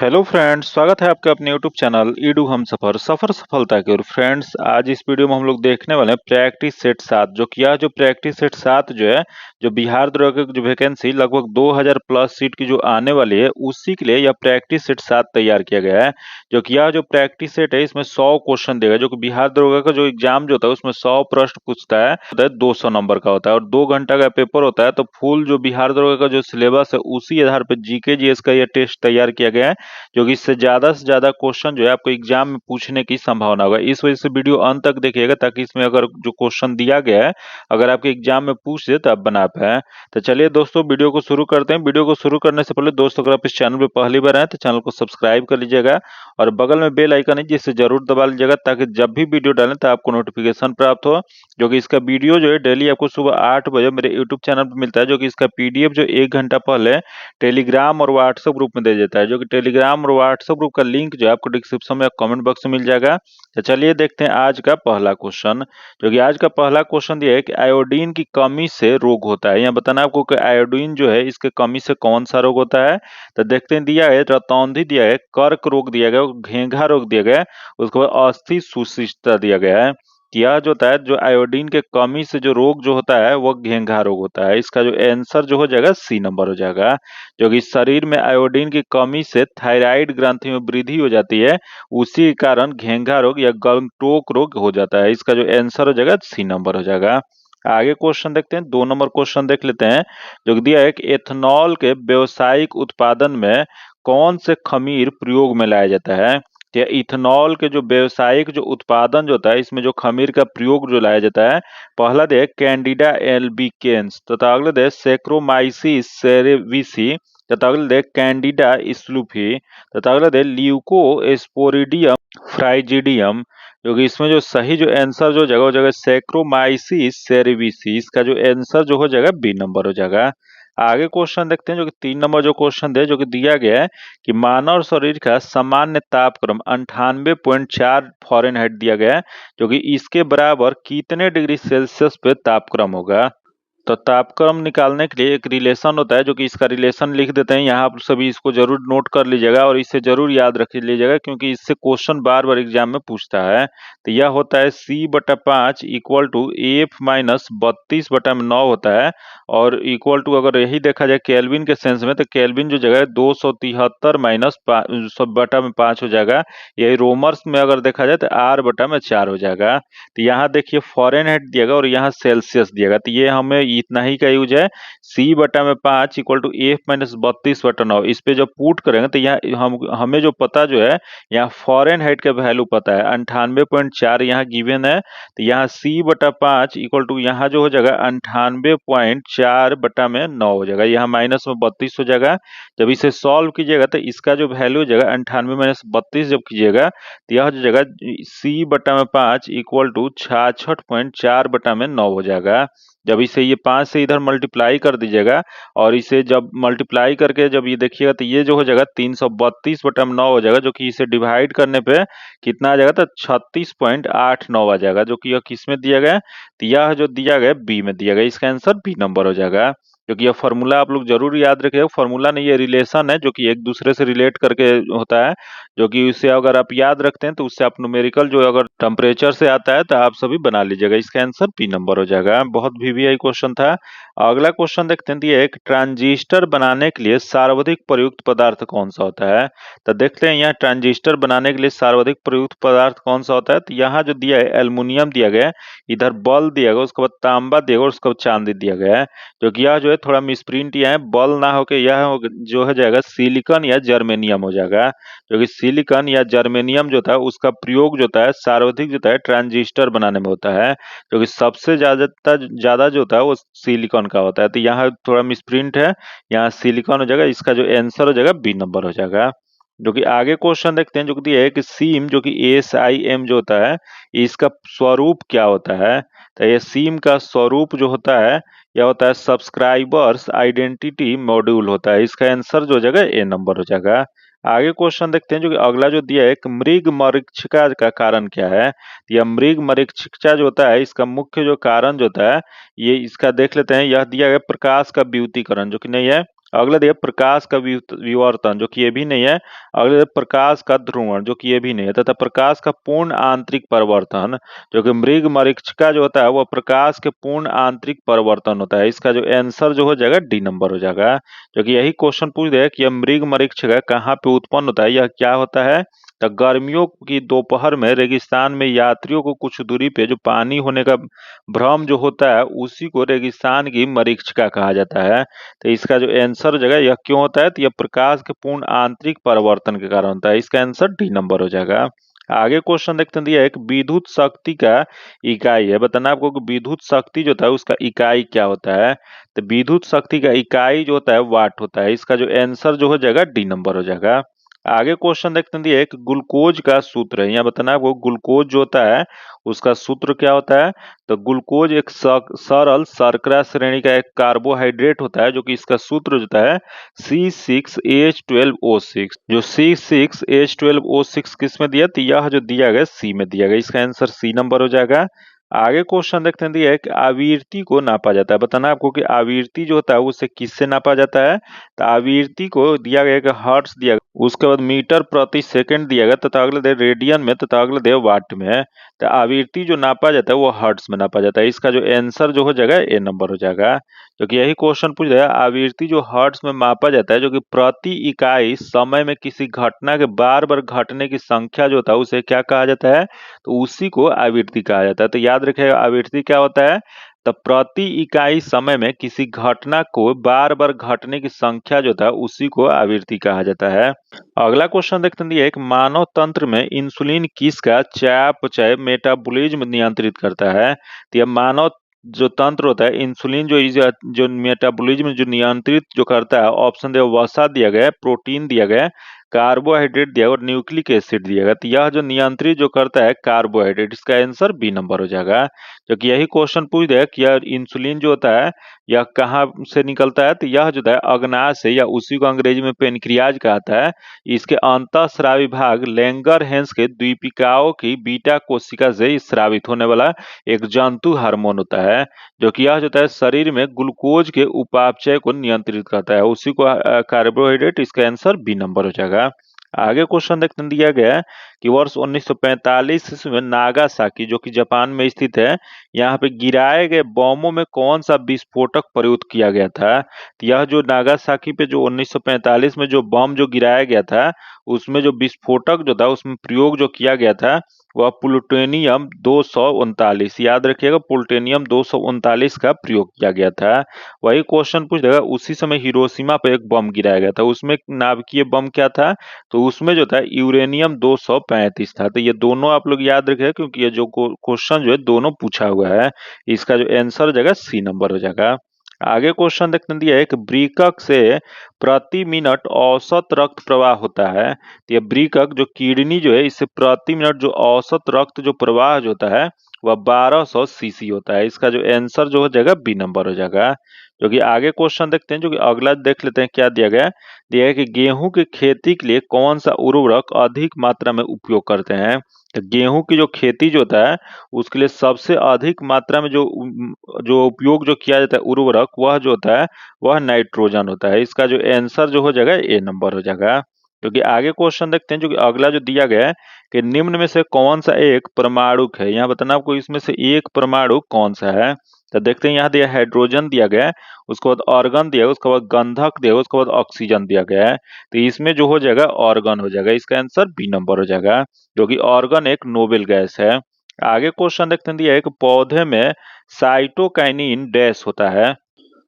Hello friends, स्वागत है आपका अपने यूट्यूब चैनल ईडू हम सफर सफर सफलता की ओर। फ्रेंड्स, आज इस वीडियो में हम लोग देखने वाले हैं प्रैक्टिस सेट 7। जो प्रैक्टिस सेट 7 जो है, जो बिहार द्रोह की जो वैकेंसी लगभग 2000 प्लस सीट की जो आने वाली है, उसी के लिए यह प्रैक्टिस सेट 7 तैयार किया गया है। जो प्रैक्टिस सेट है, इसमें 100 क्वेश्चन देगा। जो कि बिहार द्रोह का जो एग्जाम जो होता है उसमें 100 प्रश्न पूछता है, 200 नंबर का होता है और 2 घंटा का पेपर होता है। तो फुल जो बिहार द्रोह का जो सिलेबस है, उसी आधार पर जीके जीएस का यह टेस्ट तैयार किया गया है, जो कि इससे ज्यादा क्वेश्चन जो है आपको एग्जाम में पूछने की संभावना होगा। इस वजह से वीडियो अंत तक देखिएगा, ताकि इसमें अगर जो क्वेश्चन दिया गया है, अगर आपके एग्जाम में पूछ दे तो आप बना पाए। तो चलिए दोस्तों, वीडियो को शुरू करते हैं। वीडियो को शुरू करने से पहले दोस्तों, अगर आप इस चैनल पे पहली बार आए तो चैनल को सब्सक्राइब कर लीजिएगा और बगल में बेल आइकन है जिसे जरूर दबा लीजिएगा, ताकि जब भी वीडियो डालें तो आपको नोटिफिकेशन प्राप्त हो। जो कि इसका वीडियो जो है डेली आपको सुबह 8 बजे मेरे यूट्यूब चैनल पर मिलता है। जो कि इसका पीडीएफ जो 1 घंटा पहले टेलीग्राम और व्हाट्सएप ग्रुप में दे देता है। जो कि टेलीग्राम और व्हाट्सएप ग्रुप का लिंक जो है आपको डिस्क्रिप्शन में कमेंट बॉक्स में मिल जाएगा। तो चलिए देखते हैं आज का पहला क्वेश्चन। जो कि आज का पहला क्वेश्चन दिया है कि आयोडीन की कमी से रोग होता है। यहाँ बताना आपको कि आयोडीन जो है, इसके कमी से कौन सा रोग होता है। तो देखते हैं, दिया है रतौंधी, दिया है कर्क रोग, दिया गया घेंघा रोग, दिया गया उसके बाद अस्थि सुशिष्टता दिया गया है। यह जो होता है, जो आयोडीन के कमी से जो रोग जो होता है वो घेंघा रोग होता है। इसका जो आंसर जो हो जाएगा सी नंबर हो जाएगा। जो कि शरीर में आयोडीन की कमी से थायराइड ग्रंथि में वृद्धि हो जाती है, उसी के कारण घेंघा रोग या गलटोक रोग हो जाता है। इसका जो आंसर हो जाएगा सी नंबर हो जाएगा। आगे क्वेश्चन देखते हैं, 2 नंबर क्वेश्चन देख लेते हैं। जो दिया है कि एथेनॉल के व्यावसायिक उत्पादन में कौन से खमीर प्रयोग में लाया जाता है। या इथेनॉल के जो व्यावसायिक जो उत्पादन जो होता है, इसमें जो खमीर का प्रयोग जो लाया जाता है, पहला दे कैंडिडा एल्बिकेंस, तथा अगले दे सेक्रोमाइसिस सेरेविसी, तथा अगले दे कैंडिडा स्लूफी, तथा अगले दे ल्यूकोस्पोरिडियम फ्राइजिडियम। जो कि इसमें जो सही जो आंसर जो जगह हो जाएगा सेक्रोमाइसिस सेरेविसी। इसका जो आंसर जो हो जाएगा बी नंबर हो जाएगा। आगे क्वेश्चन देखते हैं। जो कि 3 नंबर जो क्वेश्चन दे, जो कि दिया गया है कि मानव शरीर का सामान्य तापक्रम 98.4 फ़ारेनहाइट दिया गया है। जो कि इसके बराबर कितने डिग्री सेल्सियस पे तापक्रम होगा। तो तापक्रम निकालने के लिए एक रिलेशन होता है, जो कि इसका रिलेशन लिख देते हैं। यहाँ आप सभी इसको जरूर नोट कर लीजिएगा और इसे जरूर याद रख लीजिएगा, क्योंकि इससे क्वेश्चन बार बार एग्जाम में पूछता है। तो यह होता है C/5 equal to F minus 32/9 होता है। और इक्वल टू अगर यही देखा जाए केल्विन के सेंस में, तो केल्विन जो जगह है 273 माइनस 100/5 हो जाएगा। यही रोमर्स में अगर देखा जाए तो R/4 हो जाएगा। तो यहाँ देखिए फ़ारेनहाइट दिएगा और यहाँ सेल्सियस दिएगा। तो ये हमें इतना ही का यूज है, C/5 equal to F minus 32/9। इस पे जब पुट करेंगे तो यहाँ हमें जो पता जो है, यहाँ फ़ारेनहाइट का वैल्यू पता है 98.4 यहाँ गिवन है। तो यहाँ C/5 इक्वल टू यहाँ जो हो जाएगा 98.4/9 हो जाएगा। यहाँ माइनस में 32 हो जाएगा। जब इसे सॉल्व कीजिएगा तो इसका जो वैल्यू हो जाएगा 98 माइनस 32 जब कीजिएगा, तो यह हो जाएगा C/5 इक्वल टू 66.4/9 हो जाएगा। जब इसे ये 5 से इधर मल्टीप्लाई कर दीजिएगा और इसे जब मल्टीप्लाई करके जब ये देखिएगा, तो ये जो हो जाएगा 332/9 हो जाएगा। जो कि इसे डिवाइड करने पे कितना आ जाएगा, तो 36.89 आ जाएगा। जो कि यह किस में दिया गया है, तो यह जो दिया गया बी में दिया गया। इसका आंसर बी नंबर हो जाएगा। क्योंकि यह फॉर्मूला आप लोग जरूर याद रखिएगा। फॉर्मूला नहीं, ये रिलेशन है, जो कि एक दूसरे से रिलेट करके होता है। जो कि उसे अगर आप याद रखते हैं तो उससे आप न्यूमेरिकल जो अगर टेम्परेचर से आता है तो आप सभी बना लीजिएगा। इसका आंसर बी नंबर हो जाएगा। बहुत वीवीआई क्वेश्चन था। अगला क्वेश्चन देखते हैं। ये एक ट्रांजिस्टर बनाने के लिए सर्वाधिक प्रयुक्त पदार्थ कौन सा होता है। तो देखते हैं यहाँ ट्रांजिस्टर बनाने के लिए सर्वाधिक प्रयुक्त पदार्थ कौन सा होता है। तो यहाँ जो दिया है एल्युमिनियम दिया गया है, इधर बल दिया गया, उसके बाद तांबा दिया गया, उसके बाद चांदी दिया गया है। जो कि यह जो है थोड़ा मिसप्रिंट यह है, बल ना होके यह जो हो जाएगा सिलिकॉन या जर्मेनियम हो जाएगा। जो कि सिलिकॉन या जर्मेनियम जो था उसका प्रयोग जो होता है सर्वाधिक जो होता है ट्रांजिस्टर बनाने में होता है। जो कि सबसे ज्यादा जो होता है वो सिलिकॉन का होता है। तो यहाँ थोड़ा मिसप्रिंट है, यहाँ सिलिकॉन हो जाएगा। इसका जो आंसर हो जाएगा बी नंबर हो जाएगा। जो कि आगे क्वेश्चन देखते हैं। जो कि दिया है कि सीम जो कि ASIM जो होता है, इसका स्वरूप क्या होता है। तो ये सीम का स्वरूप जो होता है, यह होता है सब्सक्राइबर्स आइडेंटिटी मॉड्यूल होता है। इसका आंसर जो हो जाएगा ए नंबर हो जाएगा। आगे क्वेश्चन देखते हैं। जो कि अगला जो दिया है, मृग मरीचिका का कारण क्या है। यह मृग मरीचिका जो होता है, इसका मुख्य जो कारण जो होता है, ये इसका देख लेते हैं। यह दिया गया प्रकाश का विद्युतीकरण, जो कि नहीं है अगला दिया प्रकाश का विवर्तन, जो कि ये भी नहीं है। अगला दिया प्रकाश का ध्रुवण, जो कि ये भी नहीं है। तथा प्रकाश का पूर्ण आंतरिक परिवर्तन, जो कि मृग मरीचिका जो होता है वह प्रकाश के पूर्ण आंतरिक परिवर्तन होता है। इसका जो आंसर जो हो जाएगा डी नंबर हो जाएगा। जो कि यही क्वेश्चन पूछ दिया कि यह मृग मरीचिका कहाँ पे उत्पन्न होता है, यह क्या होता है। तो गर्मियों की दोपहर में रेगिस्तान में यात्रियों को कुछ दूरी पे जो पानी होने का भ्रम जो होता है उसी को रेगिस्तान की मरीचिका कहा जाता है। तो इसका जो आंसर हो जाएगा यह क्यों होता है, तो यह प्रकाश के पूर्ण आंतरिक परिवर्तन के कारण होता है। इसका आंसर डी नंबर हो जाएगा। आगे क्वेश्चन देखते हैं, दिया एक विद्युत शक्ति का इकाई है। बताना आपको कि विद्युत शक्ति जो होता है उसका इकाई क्या होता है। तो विद्युत शक्ति का इकाई जो होता है वाट होता है। इसका जो आंसर जो हो जाएगा डी नंबर हो जाएगा। आगे क्वेश्चन देखते हैं, एक ग्लूकोज का सूत्र है। यहाँ बताना आपको ग्लूकोज जो होता है उसका सूत्र क्या होता है। तो ग्लूकोज एक सरल शर्करा श्रेणी का एक कार्बोहाइड्रेट होता है, जो कि इसका सूत्र होता है C6H12O6। जो C6H12O6 किस में दिया, तो यह जो दिया गया सी में दिया गया। इसका आंसर सी नंबर हो जाएगा। आगे क्वेश्चन देखते हैं, दिया है कि आवृत्ति को नापा जाता है। बताना आपको कि आवृत्ति जो होता है उसे किससे नापा जाता है। तो आवृत्ति को दिया गया कि हर्ट्ज दिया गया, उसके बाद मीटर प्रति सेकंड दिया गया, तथा अगले दे रेडियन में, तथा अगले दे वाट में है। तो आवृत्ति जो नापा जाता है वो हर्ट्ज में नापा जाता है। इसका जो आंसर जो हो जाएगा ए नंबर हो जाएगा। क्योंकि यही क्वेश्चन पूछ रहा है, आवृत्ति जो हर्ट्ज में मापा जाता है, जो कि प्रति इकाई समय में किसी घटना के बार बार घटने की संख्या जो होता है उसे क्या कहा जाता है, तो उसी को आवृत्ति कहा जाता है। तो याद रखिएगा आवृत्ति क्या होता है, तो प्रति इकाई समय में किसी घटना को बार बार घटने की संख्या जो होता है उसी को आवृत्ति कहा जाता है। अगला क्वेश्चन देखते हैं, एक मानव तंत्र में इंसुलिन किसका चयापचय मेटाबॉलिज्म नियंत्रित करता है। तो यह मानव जो तंत्र होता है इंसुलिन जो मेटाबॉलिज्म जो नियंत्रित जो करता है, ऑप्शन दिया वसा दिया गया है, प्रोटीन दिया गया है, कार्बोहाइड्रेट दिया और न्यूक्लिक एसिड दिया गया। तो यह जो नियंत्रित जो करता है कार्बोहाइड्रेट, इसका आंसर बी नंबर हो जाएगा। क्योंकि यही क्वेश्चन पूछ दिया कि यह इंसुलिन जो होता है यह कहाँ से निकलता है, तो यह जो है अग्नाशय से, या उसी को अंग्रेजी में पेनक्रियाज कहता है। इसके अंतःस्रावी भाग लैंगरहैंस के द्वीपिकाओं की बीटा कोशिका से स्रावित होने वाला एक जंतु हार्मोन होता है, जो कि यह जो है शरीर में ग्लूकोज के उपापचय को नियंत्रित करता है, उसी को कार्बोहाइड्रेट। इसका आंसर बी नंबर हो जाएगा। आगे क्वेश्चन देखते दिया गया है कि वर्ष 1945 ईस्वी में नागासाकी, जो कि जापान में स्थित है, यहाँ पे गिराए गए बमों में कौन सा विस्फोटक प्रयुक्त किया गया था। तो यह जो नागासाकी पे जो 1945 में जो बम जो गिराया गया था उसमें जो विस्फोटक जो था उसमें प्रयोग जो किया गया था वह प्लूटोनियम 239। याद रखिएगा प्लूटोनियम 239 का प्रयोग किया गया था। वही क्वेश्चन पूछ देगा, उसी समय हिरोशिमा पे एक बम गिराया गया था, उसमें नाभिकीय बम क्या था, तो उसमें जो था यूरेनियम 235 था। तो ये दोनों आप लोग याद रखें, क्योंकि ये जो क्वेश्चन जो है दोनों पूछा हुआ है। इसका जो आंसर हो जाएगा सी नंबर हो जाएगा। आगे क्वेश्चन देखते दिया है, एक वृक्क से प्रति मिनट औसत रक्त प्रवाह होता है। तो ये वृक्क जो किडनी जो है, इससे प्रति मिनट जो औसत रक्त जो प्रवाह जो होता है वह 1200 सीसी होता है। इसका जो आंसर जो हो जाएगा बी नंबर हो जाएगा। जो कि आगे क्वेश्चन देखते हैं, जो कि अगला देख लेते हैं क्या दिया गया है। दिया है कि गेहूं की खेती के लिए कौन सा उर्वरक अधिक मात्रा में उपयोग करते हैं। तो गेहूं की जो खेती जो होता है उसके लिए सबसे अधिक मात्रा में जो उपयोग जो किया जाता है उर्वरक, वह जो होता है वह नाइट्रोजन होता है। इसका जो आंसर जो हो जाएगा ए नंबर हो जाएगा। क्योंकि आगे क्वेश्चन देखते हैं, जो कि अगला जो दिया गया है कि निम्न में से कौन सा एक परमाणुक है। यहाँ बताना आपको इसमें से एक परमाणु कौन सा है। तो देखते हैं, यहाँ दिया हाइड्रोजन दिया गया है, उसके बाद ऑर्गन दिया, उसके बाद गंधक दिया, उसके बाद ऑक्सीजन दिया गया है। तो इसमें जो हो जाएगा ऑर्गन हो जाएगा। इसका आंसर बी नंबर हो जाएगा, जो कि ऑर्गन एक नोबेल गैस है। आगे क्वेश्चन देखते हैं, दिया है कि पौधे में साइटोकाइनिन डैश होता है।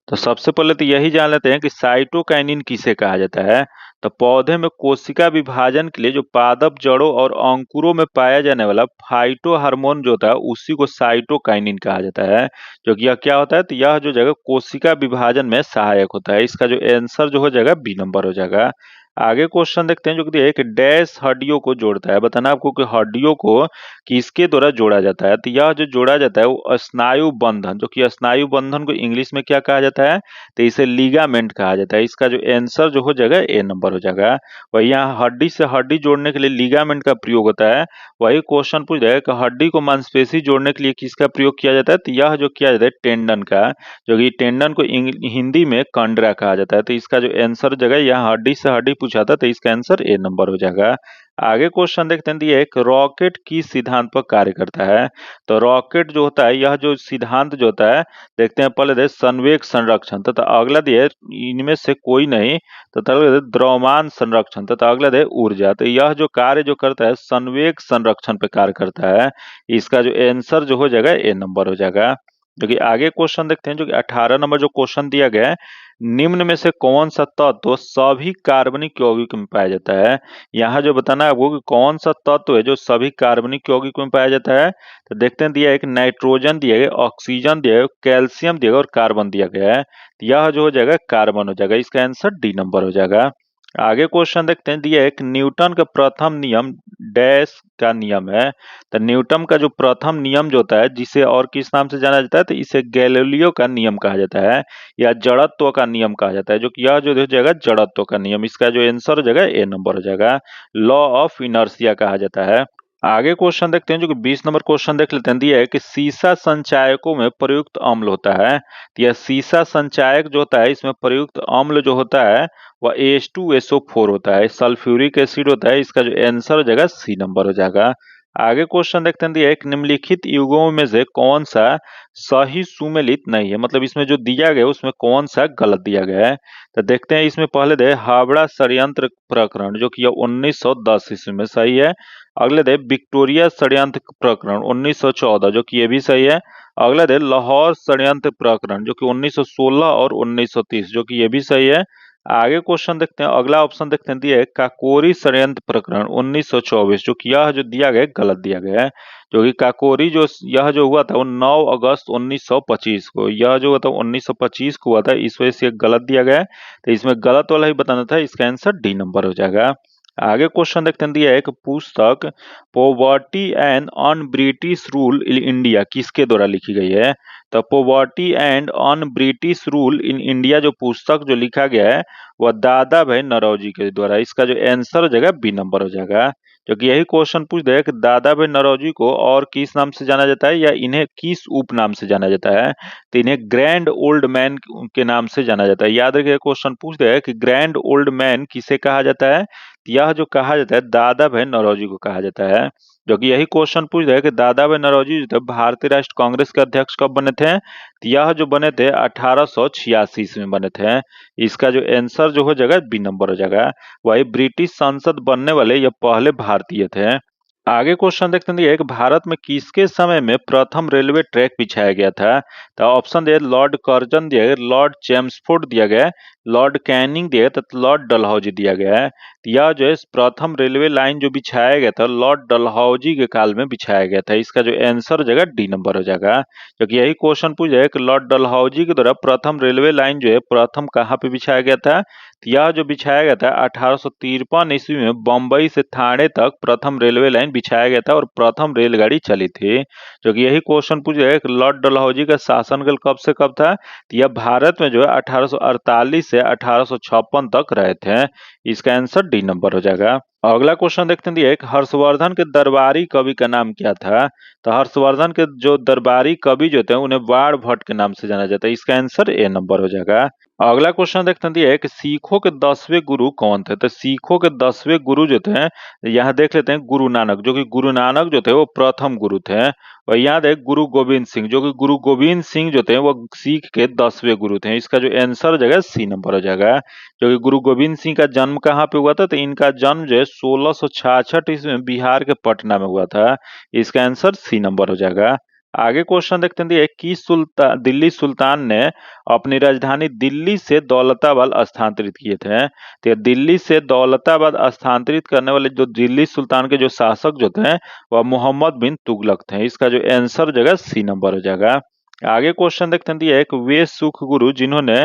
तो सबसे पहले तो यही जान लेते हैं कि साइटोकाइनिन किसे कहा जाता है। तो पौधे में कोशिका विभाजन के लिए जो पादप जड़ों और अंकुरों में पाया जाने वाला फाइटो हार्मोन जो होता है उसी को साइटोकाइनिन कहा जाता है। जो कि यह क्या होता है, तो यह जो जगह कोशिका विभाजन में सहायक होता है। इसका जो आंसर जो हो जाएगा बी नंबर हो जाएगा। आगे क्वेश्चन देखते हैं जो कि दिया है कि डैश हड्डियों को जोड़ता है। बताना आपको कि हड्डियों को किसके द्वारा जोड़ा जाता है। तो यह जो जोड़ा जाता है वो स्नायु बंधन, जो कि स्नायु बंधन को इंग्लिश में क्या कहा जाता है, तो इसे लिगामेंट कहा जाता है। इसका जो आंसर जो हो जाएगा ए नंबर हो जाएगा। वही यहाँ हड्डी से हड्डी जोड़ने के लिए लिगामेंट का प्रयोग होता है। वही क्वेश्चन पूछ जाएगा कि हड्डी को मांसपेशी जोड़ने के लिए किसका प्रयोग किया जाता है, तो यह जो किया जाता है टेंडन का, जो कि टेंडन को हिंदी में कंडरा कहा जाता है। तो इसका जो आंसर जगह यहाँ हड्डी से हड्डी पूछा था, तो इसका आंसर ए नंबर हो जाएगा। आगे क्वेश्चन देखते हैं, दिया एक रॉकेट किस सिद्धांत पर कार्य करता है। तो रॉकेट जो होता है, यह जो सिद्धांत जो होता है, देखते हैं पहले दे संवेग संरक्षण तथा अगला दिए इनमें से कोई नहीं, तथा अगला दे द्रव्यमान संरक्षण तथा अगला दे ऊर्जा। तो यह जो कार्य जो करता है संवेग संरक्षण पे कार्य करता है। इसका जो आंसर जो हो जाएगा ए नंबर हो जाएगा। जो कि आगे क्वेश्चन देखते हैं, जो कि 18 नंबर जो क्वेश्चन दिया गया है, निम्न में से कौन सा तत्व सभी कार्बनिक यौगिक में पाया जाता है। यहाँ जो बताना है आपको कि कौन सा तत्व है जो सभी कार्बनिक यौगिक में पाया जाता है। तो देखते हैं, दिया है कि नाइट्रोजन दिया गया, ऑक्सीजन दिया गया, कैल्शियम दिया गया और कार्बन दिया गया है। तो यह जो हो जाएगा कार्बन हो जाएगा। इसका आंसर डी नंबर हो जाएगा। आगे क्वेश्चन देखते हैं, दिया है कि न्यूटन का प्रथम नियम डैश का नियम है। तो न्यूटन का जो प्रथम नियम जो होता है, जिसे और किस नाम से जाना जाता है, तो इसे गैलीलियो का नियम कहा जाता है या जड़त्व का नियम कहा जाता है। जो कि यह जो हो जाएगा जड़त्व का नियम। इसका जो आंसर हो जाएगा ए नंबर हो जाएगा। लॉ ऑफ इनर्शिया कहा जाता है। आगे क्वेश्चन देखते हैं, जो कि 20 नंबर क्वेश्चन देख लेते हैं। दिया है कि सीसा संचायकों में प्रयुक्त अम्ल होता है। तो यह सीसा संचायक जो होता है, इसमें प्रयुक्त अम्ल जो होता है वह H2SO4 होता है, सल्फ्यूरिक एसिड होता है। इसका जो आंसर हो जाएगा सी नंबर हो जाएगा। आगे क्वेश्चन देखते हैं, दिया है एक निम्नलिखित युगों में से कौन सा सही सुमेलित नहीं है। मतलब इसमें जो दिया गया है उसमें कौन सा गलत दिया गया है। तो देखते हैं, इसमें पहले दे हावड़ा षड्यंत्र प्रकरण, जो कि यह 1910 ईस्वी में सही है। अगले दे विक्टोरिया षड्यंत्र प्रकरण 1914, जो कि ये भी सही है। अगला दे लाहौर षड्यंत्र प्रकरण, जो कि 1916 और 1930, जो कि ये भी सही है। आगे क्वेश्चन देखते हैं, अगला ऑप्शन देखते हैं, दिया है काकोरी षड्यंत्र प्रकरण 1924, जो कि यह जो दिया गया है गलत दिया गया है। जो कि काकोरी जो यह जो हुआ था वो 9 अगस्त 1925 को, यह जो हुआ था 1925 को हुआ था, इस वजह से गलत दिया गया है। तो इसमें गलत वाला ही बताना था। इसका आंसर डी नंबर हो जाएगा। आगे क्वेश्चन देखते हैं, दिया है एक पुस्तक poverty and un British rule in India किसके द्वारा लिखी गई है। तो poverty and un British rule in India जो पुस्तक जो लिखा गया है वह दादा भाई नौरोजी के द्वारा। इसका जो आंसर हो जाएगा बी नंबर हो जाएगा। जो कि यही क्वेश्चन पूछ दे कि दादा भाई नौरोजी को और किस नाम से जाना जाता है या इन्हें किस उपनाम से जाना जाता है। तो इन्हें ग्रैंड ओल्ड मैन के नाम से जाना जाता है। याद रखिए, क्वेश्चन पूछ दे कि ग्रैंड ओल्ड मैन किसे कहा जाता है। यह जो कहा जाता है दादा भाई नौरोजी को कहा जाता है। जो कि यही क्वेश्चन पूछ रहा है कि दादा भाई नौरोजी जो थे भारतीय राष्ट्रीय कांग्रेस के अध्यक्ष कब बने थे। तो यह जो बने थे 1886 में बने थे। इसका जो आंसर जो हो जाएगा बी नंबर हो जाएगा। वही ब्रिटिश संसद बनने वाले यह पहले भारतीय थे। आगे क्वेश्चन देखते हैं, एक भारत में किसके समय में प्रथम रेलवे ट्रैक बिछाया गया था। तो ऑप्शन दिया लॉर्ड कर्जन दिया गया, लॉर्ड चेम्सफोर्ड दिया गया, लॉर्ड कैनिंग दिया गया तथा लॉर्ड डलहौजी दिया गया है। तो यह जो है प्रथम रेलवे लाइन जो बिछाया गया था लॉर्ड डलहौजी के काल में बिछाया गया था। इसका जो आंसर हो जाएगा डी नंबर हो जाएगा। क्योंकि यही क्वेश्चन पूछ जाए कि लॉर्ड डलहौजी के द्वारा प्रथम रेलवे लाइन जो है प्रथम कहाँ पे बिछाया गया था। तो यह जो बिछाया गया था 1853 ईस्वी में बम्बई से ठाणे तक प्रथम रेलवे लाइन बिछाया गया था और प्रथम रेलगाड़ी चली थी। जो कि यही क्वेश्चन पूछ रहा है कि लॉर्ड डलहौजी का शासनकाल कब से कब था। तो यह भारत में जो है 1848 से 1856 तक रहे थे। इसका आंसर डी नंबर हो जाएगा। अगला क्वेश्चन देखते हैं, एक हर्षवर्धन के दरबारी कवि का नाम क्या था। तो हर्षवर्धन के जो दरबारी कवि जो थे उन्हें बाण भट्ट के नाम से जाना जाता है। इसका आंसर ए नंबर हो जाएगा। अगला क्वेश्चन देखते हैं, कि सिखों के 10वें गुरु कौन थे। तो सिखों के 10वें गुरु जो थे, यहाँ देख लेते हैं गुरु नानक, जो कि गुरु नानक जो थे वो प्रथम गुरु थे। और यहाँ देख गुरु गोविंद सिंह, जो कि गुरु गोविंद सिंह जो थे वो सिख के 10वें गुरु थे। इसका जो आंसर हो जाएगा सी नंबर हो जाएगा। जो कि गुरु गोविंद सिंह का जन्म कहाँ पे हुआ था। तो इनका जन्म जो है 1666 ईस्वी में बिहार के पटना में हुआ था। इसका आंसर सी नंबर हो जाएगा। आगे क्वेश्चन देखते हैं, किस सुल्तान दिल्ली सुल्तान ने अपनी राजधानी दिल्ली से दौलताबाद स्थानांतरित किए थे। तो दिल्ली से दौलताबाद स्थानांतरित करने वाले जो दिल्ली सुल्तान के जो शासक जो थे वह मोहम्मद बिन तुगलक थे। इसका जो आंसर हो जाएगा सी नंबर हो जाएगा। आगे क्वेश्चन देखते हैं, दिया एक वे सुख गुरु जिन्होंने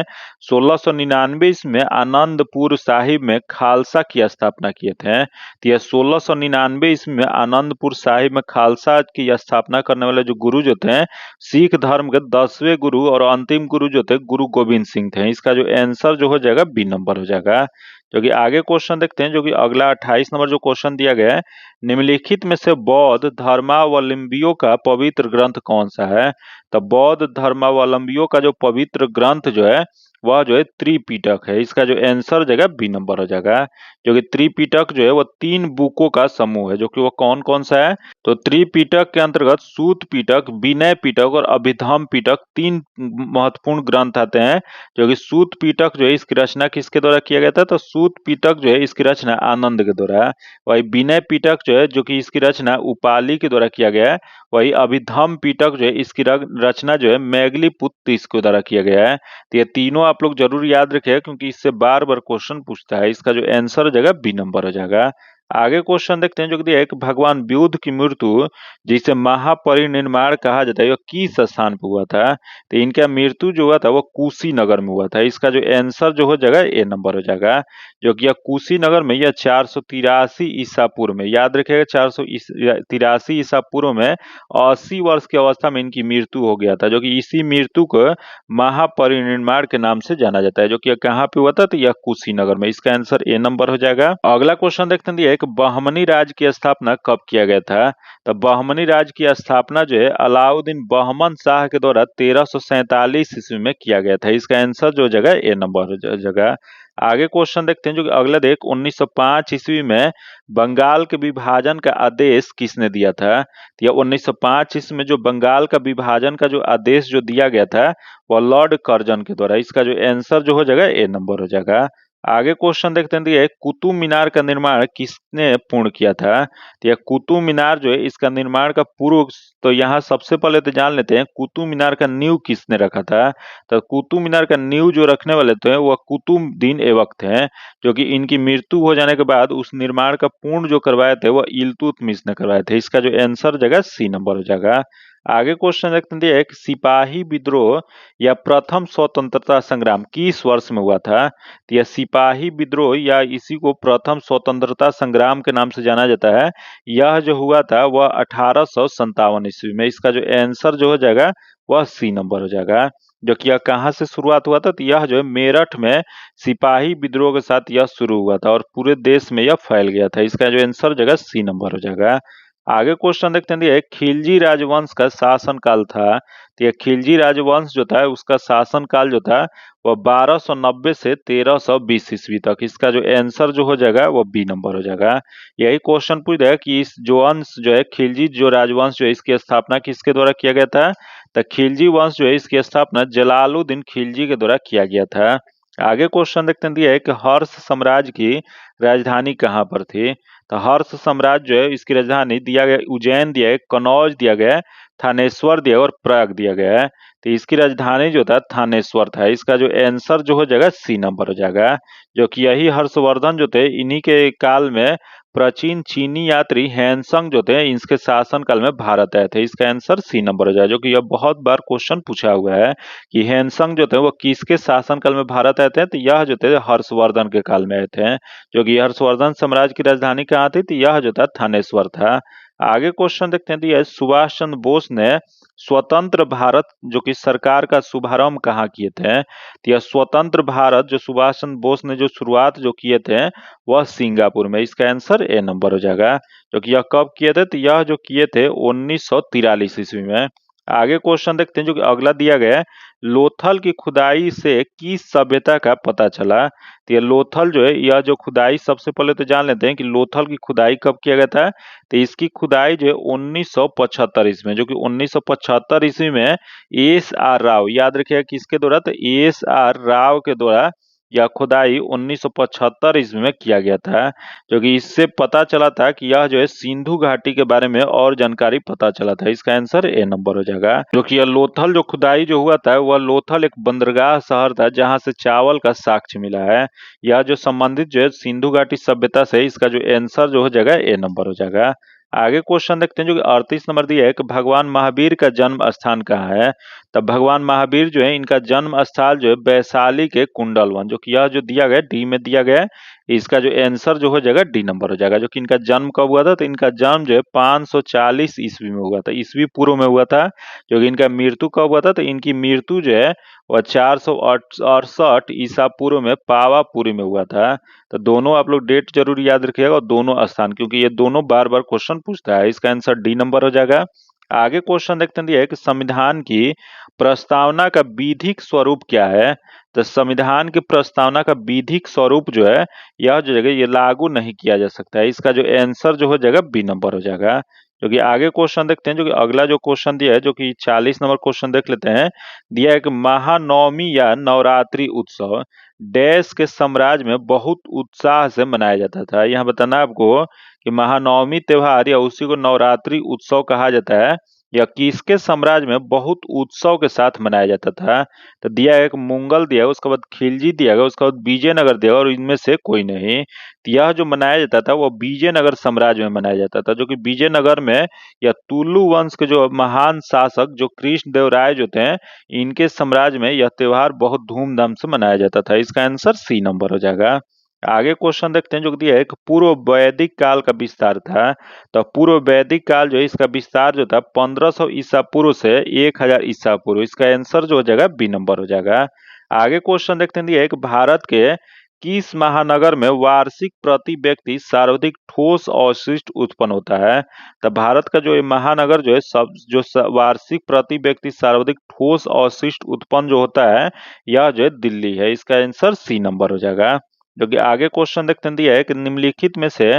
1699 ईस्वी में आनंदपुर साहिब में खालसा की स्थापना किए थे। तो यह 1699 ईस्वी में आनंदपुर साहिब में खालसा की स्थापना करने वाले जो गुरु जो थे, सिख धर्म के 10वें गुरु और अंतिम गुरु जो थे गुरु गोविंद सिंह थे। इसका जो आंसर जो हो जाएगा बी नंबर हो जाएगा। जो कि आगे क्वेश्चन देखते हैं, जो कि अगला 28 नंबर जो क्वेश्चन दिया गया है, निम्नलिखित में से बौद्ध धर्मावलंबियों का पवित्र ग्रंथ कौन सा है। तो बौद्ध धर्मावलंबियों का जो पवित्र ग्रंथ जो है वह जो है त्रिपिटक है। इसका जो आंसर हो जाएगा बी नंबर हो जाएगा। जो कि त्रिपिटक जो है वो 3 बुकों का समूह है, जो कि वो कौन कौन सा है। तो त्रिपिटक के अंतर्गत सूत पिटक, विनय पिटक और अभिधम्म पिटक 3 महत्वपूर्ण ग्रंथ आते हैं। जो कि सूत पिटक जो है इसकी रचना किसके द्वारा किया गया था। तो सूत पिटक जो है इसकी रचना आनंद के द्वारा। वही विनय पिटक जो है जो कि इसकी रचना उपाली के द्वारा किया गया है। वही अभिधम्म पिटक जो है इसकी रचना जो है मैगलीपुत्र इसके द्वारा किया गया है। तो ये तीनों आप लोग जरूर याद रखें, क्योंकि इससे बार बार क्वेश्चन पूछता है। इसका जो आंसर हो जाएगा बी नंबर हो जाएगा। आगे क्वेश्चन देखते हैं, जो कि दिया है कि भगवान बुद्ध की मृत्यु जिसे महापरिनिर्वाण कहा जाता है यह किस स्थान पर हुआ था। तो इनका मृत्यु जो हुआ था वो कुशीनगर में हुआ था। इसका जो आंसर जो हो जाएगा ए नंबर हो जाएगा। जो कि यह कुशीनगर में यह 483 ईसा पूर्व में, याद रखिएगा 483 ईसा पूर्व में 80 वर्ष की अवस्था में इनकी मृत्यु हो गया था। जो कि इसी मृत्यु को महापरिनिर्वाण के नाम से जाना जाता है। जो कि कहाँ पे हुआ था, तो यह कुशीनगर में। इसका आंसर ए नंबर हो जाएगा। अगला क्वेश्चन देखते हैं, एक बहमनी राज्य की स्थापना कब किया गया था। तो बहमनी राज्य की स्थापना जो है अलाउद्दीन बहमन शाह के द्वारा 1347 ईस्वी में किया गया था। इसका आंसर जो जगह ए नंबर हो जाएगा। आगे क्वेश्चन देखते हैं, जो कि अगला देख 1905 ईस्वी में बंगाल के विभाजन का आदेश किसने दिया था। तो यह 1905 ईस्वी में जो बंगाल का विभाजन का जो आदेश जो दिया गया था वह लॉर्ड कर्जन के द्वारा। इसका जो आंसर जो हो जाएगा ए नंबर हो जाएगा। आगे क्वेश्चन देखते हैं, दिया कुतुब मीनार का निर्माण किसने पूर्ण किया था। तो यह कुतुब मीनार जो है इसका निर्माण का पूर्व, तो यहाँ सबसे पहले तो जान लेते हैं कुतुब मीनार का नींव किसने रखा था। तो कुतुब मीनार का नींव जो रखने वाले थे वह कुतुबुद्दीन ऐबक थे। जो कि इनकी मृत्यु हो जाने के बाद उस निर्माण का पूर्ण जो करवाए थे वह इल्तुतमिश ने करवाए थे। इसका जो आंसर जगह सी नंबर हो जाएगा। आगे क्वेश्चन देखते हैं, एक सिपाही विद्रोह या प्रथम स्वतंत्रता संग्राम किस वर्ष में हुआ था। तो यह सिपाही विद्रोह या इसी को प्रथम स्वतंत्रता संग्राम के नाम से जाना जाता है। यह जो हुआ था वह 1857 ईस्वी में। इसका जो आंसर जो हो जाएगा वह सी नंबर हो जाएगा। जो कि यह कहाँ से शुरुआत हुआ था, तो यह जो है मेरठ में सिपाही विद्रोह के साथ यह शुरू हुआ था और पूरे देश में यह फैल गया था। इसका जो आंसर जगह सी नंबर हो जाएगा। आगे क्वेश्चन देखते हैं, ये खिलजी राजवंश का शासन काल था। तो यह खिलजी राजवंश जो था उसका शासन काल जो था वह 1290 से 1320 ईस्वी तक। इसका जो आंसर जो हो जाएगा वो बी नंबर हो जाएगा। यही क्वेश्चन पूछ रहा है कि इस जो अंश जो है खिलजी जो राजवंश जो है इसकी स्थापना किसके द्वारा किया गया था। तो खिलजी वंश जो है इसकी स्थापना जलालुद्दीन खिलजी के द्वारा किया गया था। आगे क्वेश्चन देखते हैं, दिया है कि हर्ष साम्राज्य की राजधानी कहाँ पर थी। तो हर्ष साम्राज्य जो है इसकी राजधानी दिया गया उज्जैन दिया है, कनौज दिया गया है, थानेश्वर दिया और प्रयाग दिया गया है। तो इसकी राजधानी जो था थानेश्वर था। इसका जो आंसर जो हो जाएगा सी नंबर हो जाएगा। जो कि यही हर्षवर्धन जो थे इन्हीं के काल में प्राचीन चीनी यात्री हैंसंग जो थे इनके शासन काल में भारत आए थे। इसका आंसर सी नंबर हो जाएगा। जो कि यह बहुत बार क्वेश्चन पूछा हुआ है कि हैंसंग जो थे वो किसके शासन काल में भारत आए थे। तो यह जो थे हर्षवर्धन के काल में आए थे। जो कि हर्षवर्धन साम्राज्य की राजधानी कहाँ थी, तो यह जो था थानेश्वर था। आगे क्वेश्चन देखते हैं, दिया सुभाष चंद्र बोस ने स्वतंत्र भारत जो कि सरकार का शुभारंभ कहाँ किए थे। तो यह स्वतंत्र भारत जो सुभाष चंद्र बोस ने जो शुरुआत जो किए थे वह सिंगापुर में। इसका आंसर ए नंबर हो जाएगा। जो कि यह कब किए थे, तो यह जो किए थे 1943 ईस्वी में। आगे क्वेश्चन देखते हैं, जो कि अगला दिया गया है, लोथल की खुदाई से किस सभ्यता का पता चला। तो ये लोथल जो है यह जो खुदाई, सबसे पहले तो जान लेते हैं कि लोथल की खुदाई कब किया गया था। तो इसकी खुदाई जो है 1975 ईस्वी में। जो कि 1975 ईस्वी में एस आर राव, याद रखिएगा किसके द्वारा, तो एस आर राव के द्वारा यह खुदाई 1975 ईस्वी में किया गया था। जो कि इससे पता चला था कि यह जो है सिंधु घाटी के बारे में और जानकारी पता चला था। इसका आंसर ए नंबर हो जाएगा। जो कि यह लोथल जो खुदाई जो हुआ था वह लोथल एक बंदरगाह शहर था जहां से चावल का साक्ष्य मिला है। यह जो संबंधित जो है सिंधु घाटी सभ्यता से, इसका जो आंसर जो हो जाएगा ए नंबर हो जाएगा। आगे क्वेश्चन देखते हैं जो कि 38 नंबर दिया है कि भगवान महावीर का जन्म स्थान कहाँ है। तब भगवान महावीर जो है इनका जन्म स्थल जो है वैशाली के कुंडलवन, जो कि यह जो दिया गया डी में दिया गया है। इसका जो आंसर जो हो जाएगा डी नंबर हो जाएगा। जो कि इनका जन्म कब हुआ था, तो इनका जन्म जो है 540 ईस्वी में हुआ था, ईस्वी पूर्व में हुआ था। जो कि इनका मृत्यु कब हुआ था, तो इनकी मृत्यु जो है वह 468 ईसा पूर्व में पावापुरी में हुआ था। तो दोनों आप लोग डेट जरूर याद रखिएगा और दोनों स्थान, क्योंकि ये दोनों बार बार क्वेश्चन पूछता है। इसका आंसर डी नंबर हो जाएगा। आगे क्वेश्चन देखते हैं दिया है कि संविधान की प्रस्तावना का विधिक स्वरूप क्या है। तो संविधान की प्रस्तावना का विधिक स्वरूप जो है यह जो जगह ये लागू नहीं किया जा सकता है। इसका जो आंसर जो हो जाएगा बी नंबर हो जाएगा। जो कि आगे क्वेश्चन देखते हैं जो कि अगला जो क्वेश्चन दिया है, जो कि 40 नंबर क्वेश्चन देख लेते हैं। दिया है कि महानवमी या नवरात्रि उत्सव डैश के साम्राज्य में बहुत उत्साह से मनाया जाता था। यहाँ बताना है आपको कि महानवमी त्योहार या उसी को नवरात्रि उत्सव कहा जाता है, या किसके साम्राज्य में बहुत उत्सव के साथ मनाया जाता था। तो दिया है एक मुंगल दिया है, उसके बाद खिलजी दिया गया, उसके बाद विजयनगर दिया गया और इनमें से कोई नहीं। तो यह जो मनाया जाता था वो विजयनगर साम्राज्य में मनाया जाता था। जो कि विजयनगर में या तुलु वंश के जो महान शासक जो कृष्ण देव राय जो थे, इनके साम्राज्य में यह त्योहार बहुत धूमधाम से मनाया जाता था। इसका आंसर सी नंबर हो जाएगा। आगे क्वेश्चन देखते हैं जो दिया है एक पूर्व वैदिक काल का विस्तार था। तो पूर्व वैदिक काल जो है इसका विस्तार जो था 1500 ईसा पूर्व से 1000 ईसा पूर्व। इसका आंसर जो हो जाएगा बी नंबर हो जाएगा। आगे क्वेश्चन देखते हैं दिया है कि भारत के किस महानगर में वार्षिक प्रति व्यक्ति सर्वाधिक ठोस अवशिष्ट उत्पन्न होता है। तो भारत का जो ये महानगर जो है सब जो वार्षिक प्रति व्यक्ति सर्वाधिक ठोस अवशिष्ट उत्पन्न जो होता है यह जो है दिल्ली है। इसका आंसर सी नंबर हो जाएगा। जो कि आगे क्वेश्चन देखते हैं दिया है कि निम्नलिखित में से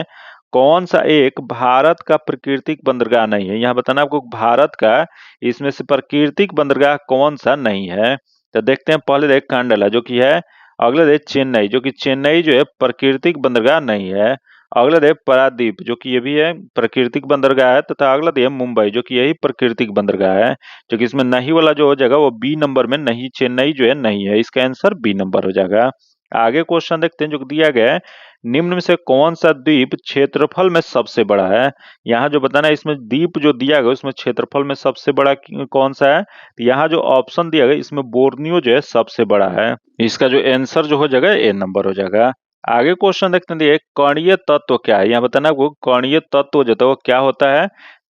कौन सा एक भारत का प्राकृतिक बंदरगाह नहीं है। यहाँ बताना आपको भारत का इसमें से प्राकृतिक बंदरगाह कौन सा नहीं है। तो देखते हैं पहले देख कांडला जो कि है, अगले देख चेन्नई जो कि चेन्नई जो है प्राकृतिक बंदरगाह नहीं है। अगला देख पारादीप जो कि ये भी है प्राकृतिक बंदरगाह है, तथा अगला देख मुंबई जो कि यही प्राकृतिक बंदरगाह है। जो कि इसमें नहीं वाला जो हो जाएगा वो बी नंबर में नहीं, चेन्नई जो है नहीं है। इसका आंसर बी नंबर हो जाएगा। आगे क्वेश्चन देखते हैं जो दिया गया है निम्न में से कौन सा द्वीप क्षेत्रफल में सबसे बड़ा है। यहाँ जो बताना है इसमें द्वीप जो दिया गया उसमें क्षेत्रफल में सबसे बड़ा कौन सा है। तो यहाँ जो ऑप्शन दिया गया इसमें बोर्नियो जो है सबसे बड़ा है। इसका जो आंसर जो हो जाएगा ए नंबर हो जाएगा। आगे क्वेश्चन देखते हैं कणीय तत्व क्या है। यहाँ बताना आपको कणीय तत्व जो होता है वो क्या होता है।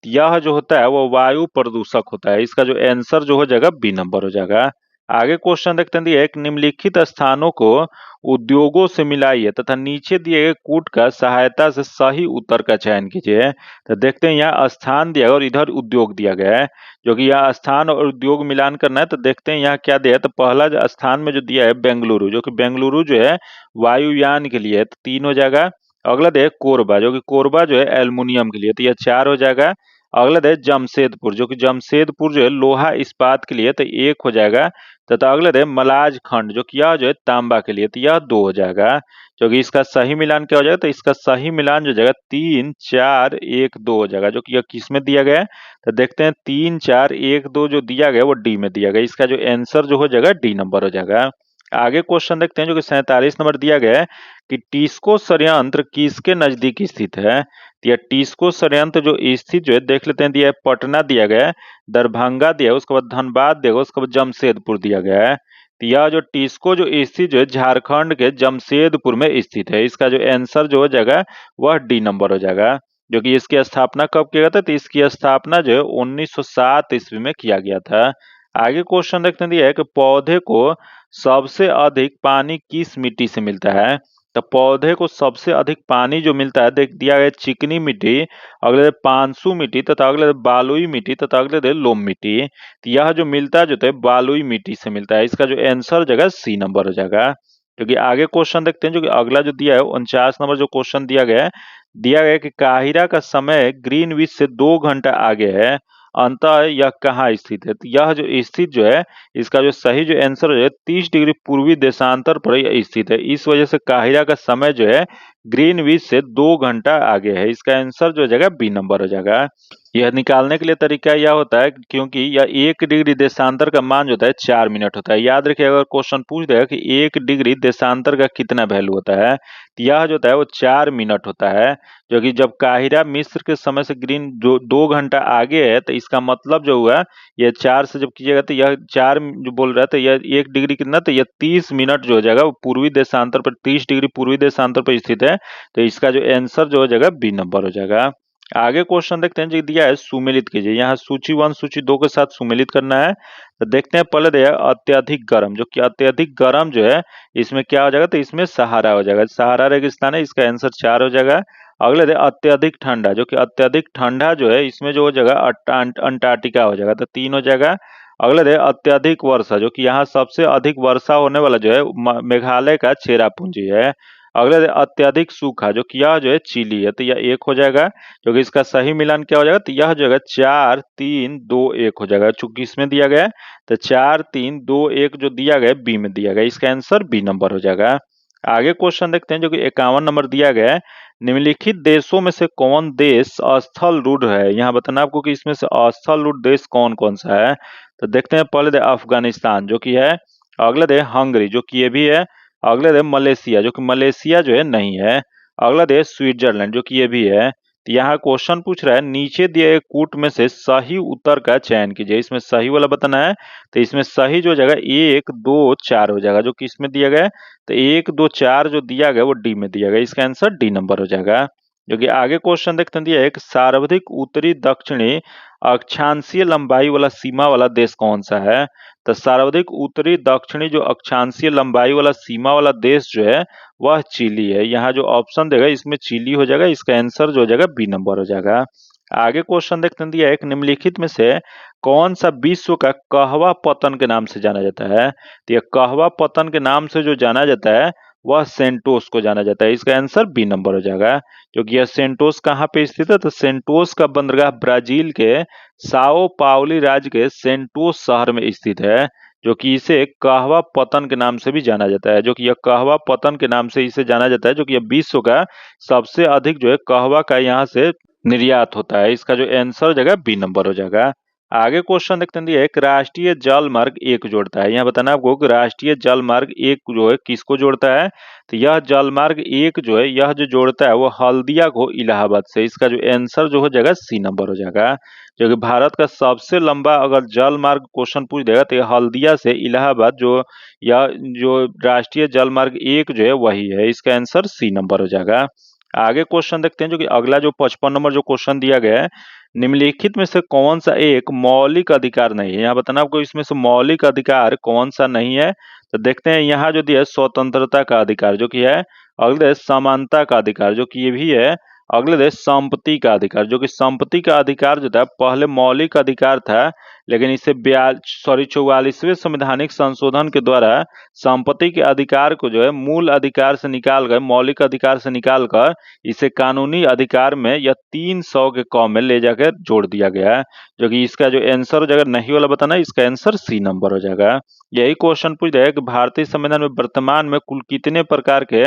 यह जो होता है वो वायु प्रदूषक होता है। इसका जो आंसर जो हो जाएगा बी नंबर हो जाएगा। आगे क्वेश्चन देखते हैं एक निम्नलिखित स्थानों को उद्योगों से मिलाइए तथा नीचे दिए गए कूट का सहायता से सही उत्तर का चयन कीजिए। तो देखते हैं यहाँ स्थान दिया गया और इधर उद्योग दिया गया है। जो कि यहाँ स्थान और उद्योग मिलान करना है। तो देखते हैं यहाँ क्या दिया है। तो पहला जो स्थान में जो दिया है बेंगलुरु, जो कि बेंगलुरु जो है वायुयान के लिए है, तो 3 हो जाएगा। अगला दिया है कोरबा, जो कि कोरबा जो है एल्युमिनियम के लिए, तो यह 4 हो जाएगा। अगला दिया है जमशेदपुर, जो कि जमशेदपुर जो है लोहा इस्पात के लिए, तो 1 हो जाएगा। तथा अगला है मलाज खंड, जो कि यह जो है तांबा के लिए, तो यह 2 हो जाएगा। जो कि इसका सही मिलान क्या हो जाएगा, तो इसका सही मिलान जो जाएगा 3 4 1 2 हो जाएगा। जो कि यह किस में दिया गया है, तो देखते हैं 3 4 1 2 जो दिया गया वो डी में दिया गया। इसका जो आंसर जो हो जाएगा डी नंबर हो जाएगा। आगे क्वेश्चन देखते हैं जो कि 47 नंबर दिया गया है कि टिस्को संयंत्र किसके नजदीक स्थित है। तो यह टिस्को संयंत्र जो स्थित जो है देख लेते हैं, दिया है पटना दिया गया है, दरभंगा दिया है, उसके बाद धनबाद दिया गया, उसके बाद जमशेदपुर दिया गया है। तो यह जो टिस्को जो स्थित जो है झारखंड के जमशेदपुर में स्थित है। इसका जो आंसर जो हो जाएगा वह डी नंबर हो जाएगा। जो कि इसकी स्थापना कब किया गया था, तो इसकी स्थापना जो है 1907 ईस्वी में किया गया था। आगे क्वेश्चन देखते हैं दिया है कि पौधे को सबसे अधिक पानी किस मिट्टी से मिलता है। तो पौधे को सबसे अधिक पानी जो मिलता है देख दिया गया चिकनी मिट्टी, अगले पांसु मिट्टी, तथा अगले बालुई मिट्टी, तथा अगले लोम मिट्टी। तो यह जो मिलता है जो है बालुई मिट्टी से मिलता है। इसका जो आंसर जगह सी नंबर हो जाएगा। क्योंकि आगे क्वेश्चन देखते हैं जो कि अगला जो दिया है 49 नंबर जो क्वेश्चन दिया गया है, दिया गया कि काहिरा का समय ग्रीनविच से 2 घंटा आगे है, अंतः यह कहाँ स्थित है। तो यह जो स्थित जो है इसका जो सही जो आंसर है 30 डिग्री पूर्वी देशांतर पर यह स्थित है। इस वजह से काहिरा का समय जो है ग्रीनविच से 2 घंटा आगे है। इसका आंसर जो हो जाएगा बी नंबर हो जाएगा। यह निकालने के लिए तरीका यह होता है क्योंकि यह 1 डिग्री देशांतर का मान जो होता है 4 मिनट होता है। याद रखिए अगर क्वेश्चन पूछ देगा कि 1 डिग्री देशांतर का कितना वैल्यू होता है तो यह जो होता है वो 4 मिनट होता है। जो कि जब काहिरा मिस्र के समय से ग्रीन 2 घंटा आगे है तो इसका मतलब जो हुआ यह 4 से जब कीजिएगा तो यह 4 जो बोल रहा था यह 1 डिग्री कितना तो यह 30 मिनट जो हो जाएगा वो पूर्वी देशांतर पर 30 डिग्री पूर्वी देशांतर पर स्थित है। तो इसका जो आंसर जो हो जाएगा बी नंबर हो जाएगा। आगे क्वेश्चन देखते हैं जो दिया है सुमेलित कीजिए। यहाँ सूची 1 सूची 2 के साथ सुमेलित करना है। तो देखते हैं पहले दिया अत्यधिक गर्म, जो कि अत्यधिक गर्म जो है इसमें क्या हो जाएगा तो इसमें सहारा हो जाएगा। सहारा रेगिस्तान है, इसका आंसर 4 हो जाएगा। अगले दे अत्यधिक ठंडा, जो कि अत्यधिक ठंडा जो है इसमें जो हो जाएगा अंटार्कटिका हो जाएगा तो 3 हो जाएगा। अगले दे अत्यधिक वर्षा, जो कि यहाँ सबसे अधिक वर्षा होने वाला जो है मेघालय का चेरापूंजी है। अगले दे अत्यधिक सूखा, जो कि यह जो है चिली है तो यह 1 हो जाएगा। क्योंकि इसका सही मिलान क्या हो जाएगा तो यह जो है 4 3 2 1 हो जाएगा। चूंकि इसमें दिया गया है तो 4 3 2 1 जो दिया गया बी में दिया गया, इसका आंसर बी नंबर हो जाएगा। आगे क्वेश्चन देखते हैं जो कि 51 नंबर दिया गया है। निम्नलिखित देशों में से कौन देश स्थल रूढ़ है। यहाँ बताना आपको कि इसमें से स्थल रूढ़ देश कौन कौन सा है। तो देखते हैं पहले दे अफगानिस्तान जो कि है। अगले दे हंगरी जो कि ये भी है। अगले दे मलेशिया जो कि मलेशिया जो है नहीं है। अगला देश स्विट्जरलैंड जो कि ये भी है। तो यहाँ क्वेश्चन पूछ रहा है नीचे दिए गए कूट में से सही उत्तर का चयन कीजिए। इसमें सही वाला बताना है। तो इसमें सही जो जगह 1 2 4 हो जाएगा, जो कि इसमें दिया गया है। तो 1 2 4 जो दिया गया वो डी में दिया गया, इसका आंसर डी नंबर हो जाएगा। जो कि आगे क्वेश्चन देखते हैं दिया एक सर्वाधिक उत्तरी दक्षिणी अक्षांशीय लंबाई वाला सीमा वाला देश कौन सा है। तो सर्वाधिक उत्तरी दक्षिणी जो अक्षांशीय लंबाई वाला सीमा वाला देश जो है वह चिली है। यहाँ जो ऑप्शन देगा इसमें चिली हो जाएगा, इसका आंसर जो हो जाएगा बी नंबर हो जाएगा। आगे क्वेश्चन देखते हैं दिया एक निम्नलिखित में से कौन सा विश्व का कहवा पतन के नाम से जाना जाता है। तो यह कहवा पतन के नाम से जो जाना जाता है वह सेंटोस को जाना जाता है, इसका आंसर बी नंबर हो जाएगा। क्योंकि यह सेंटोस कहाँ पे स्थित है तो सेंटोस का बंदरगाह ब्राजील के साओ पाउली राज्य के सेंटोस शहर में स्थित है। जो कि इसे कहवा पतन के नाम से भी जाना जाता है, जो कि यह कहवा पतन के नाम से इसे जाना जाता है। जो कि यह विश्व का सबसे अधिक जो है कहवा का यहाँ से निर्यात होता है, इसका जो आंसर हो जाएगा बी नंबर हो जाएगा। आगे क्वेश्चन देखते हैं एक राष्ट्रीय जल मार्ग 1 जोड़ता है। यहाँ बताना आपको कि राष्ट्रीय जल मार्ग 1 जो है किसको जोड़ता है। तो यह जल मार्ग 1 जो है यह जो जोड़ता है वो हल्दिया को इलाहाबाद से, इसका जो आंसर जो हो जाएगा सी नंबर हो जाएगा। जो कि भारत का सबसे लंबा अगर जल मार्ग क्वेश्चन पूछ देगा तो यह हल्दिया से इलाहाबाद जो यह जो राष्ट्रीय जल मार्ग 1 जो है वही है, इसका आंसर सी नंबर हो जाएगा। आगे क्वेश्चन देखते हैं जो कि अगला जो 55 नंबर जो क्वेश्चन दिया गया है निम्नलिखित में से कौन सा एक मौलिक अधिकार नहीं है। यहाँ बताना आपको इसमें से मौलिक अधिकार कौन सा नहीं है। तो देखते हैं यहाँ जो दिया है स्वतंत्रता का अधिकार जो कि है। अगले समानता का अधिकार जो कि ये भी है। अगले देश संपत्ति का अधिकार, जो कि संपत्ति का अधिकार जो था पहले मौलिक अधिकार था, लेकिन इसे 44वें संवैधानिक संशोधन के द्वारा संपत्ति के अधिकार को जो है मूल अधिकार से निकाल कर मौलिक अधिकार से निकाल कर इसे कानूनी अधिकार में या 300 के कॉम में ले जाकर जोड़ दिया गया है। जो कि इसका जो आंसर हो जाएगा नहीं वाला बताना है, इसका आंसर सी नंबर हो जाएगा। यही क्वेश्चन पूछ रहा है कि भारतीय संविधान में वर्तमान में कुल कितने प्रकार के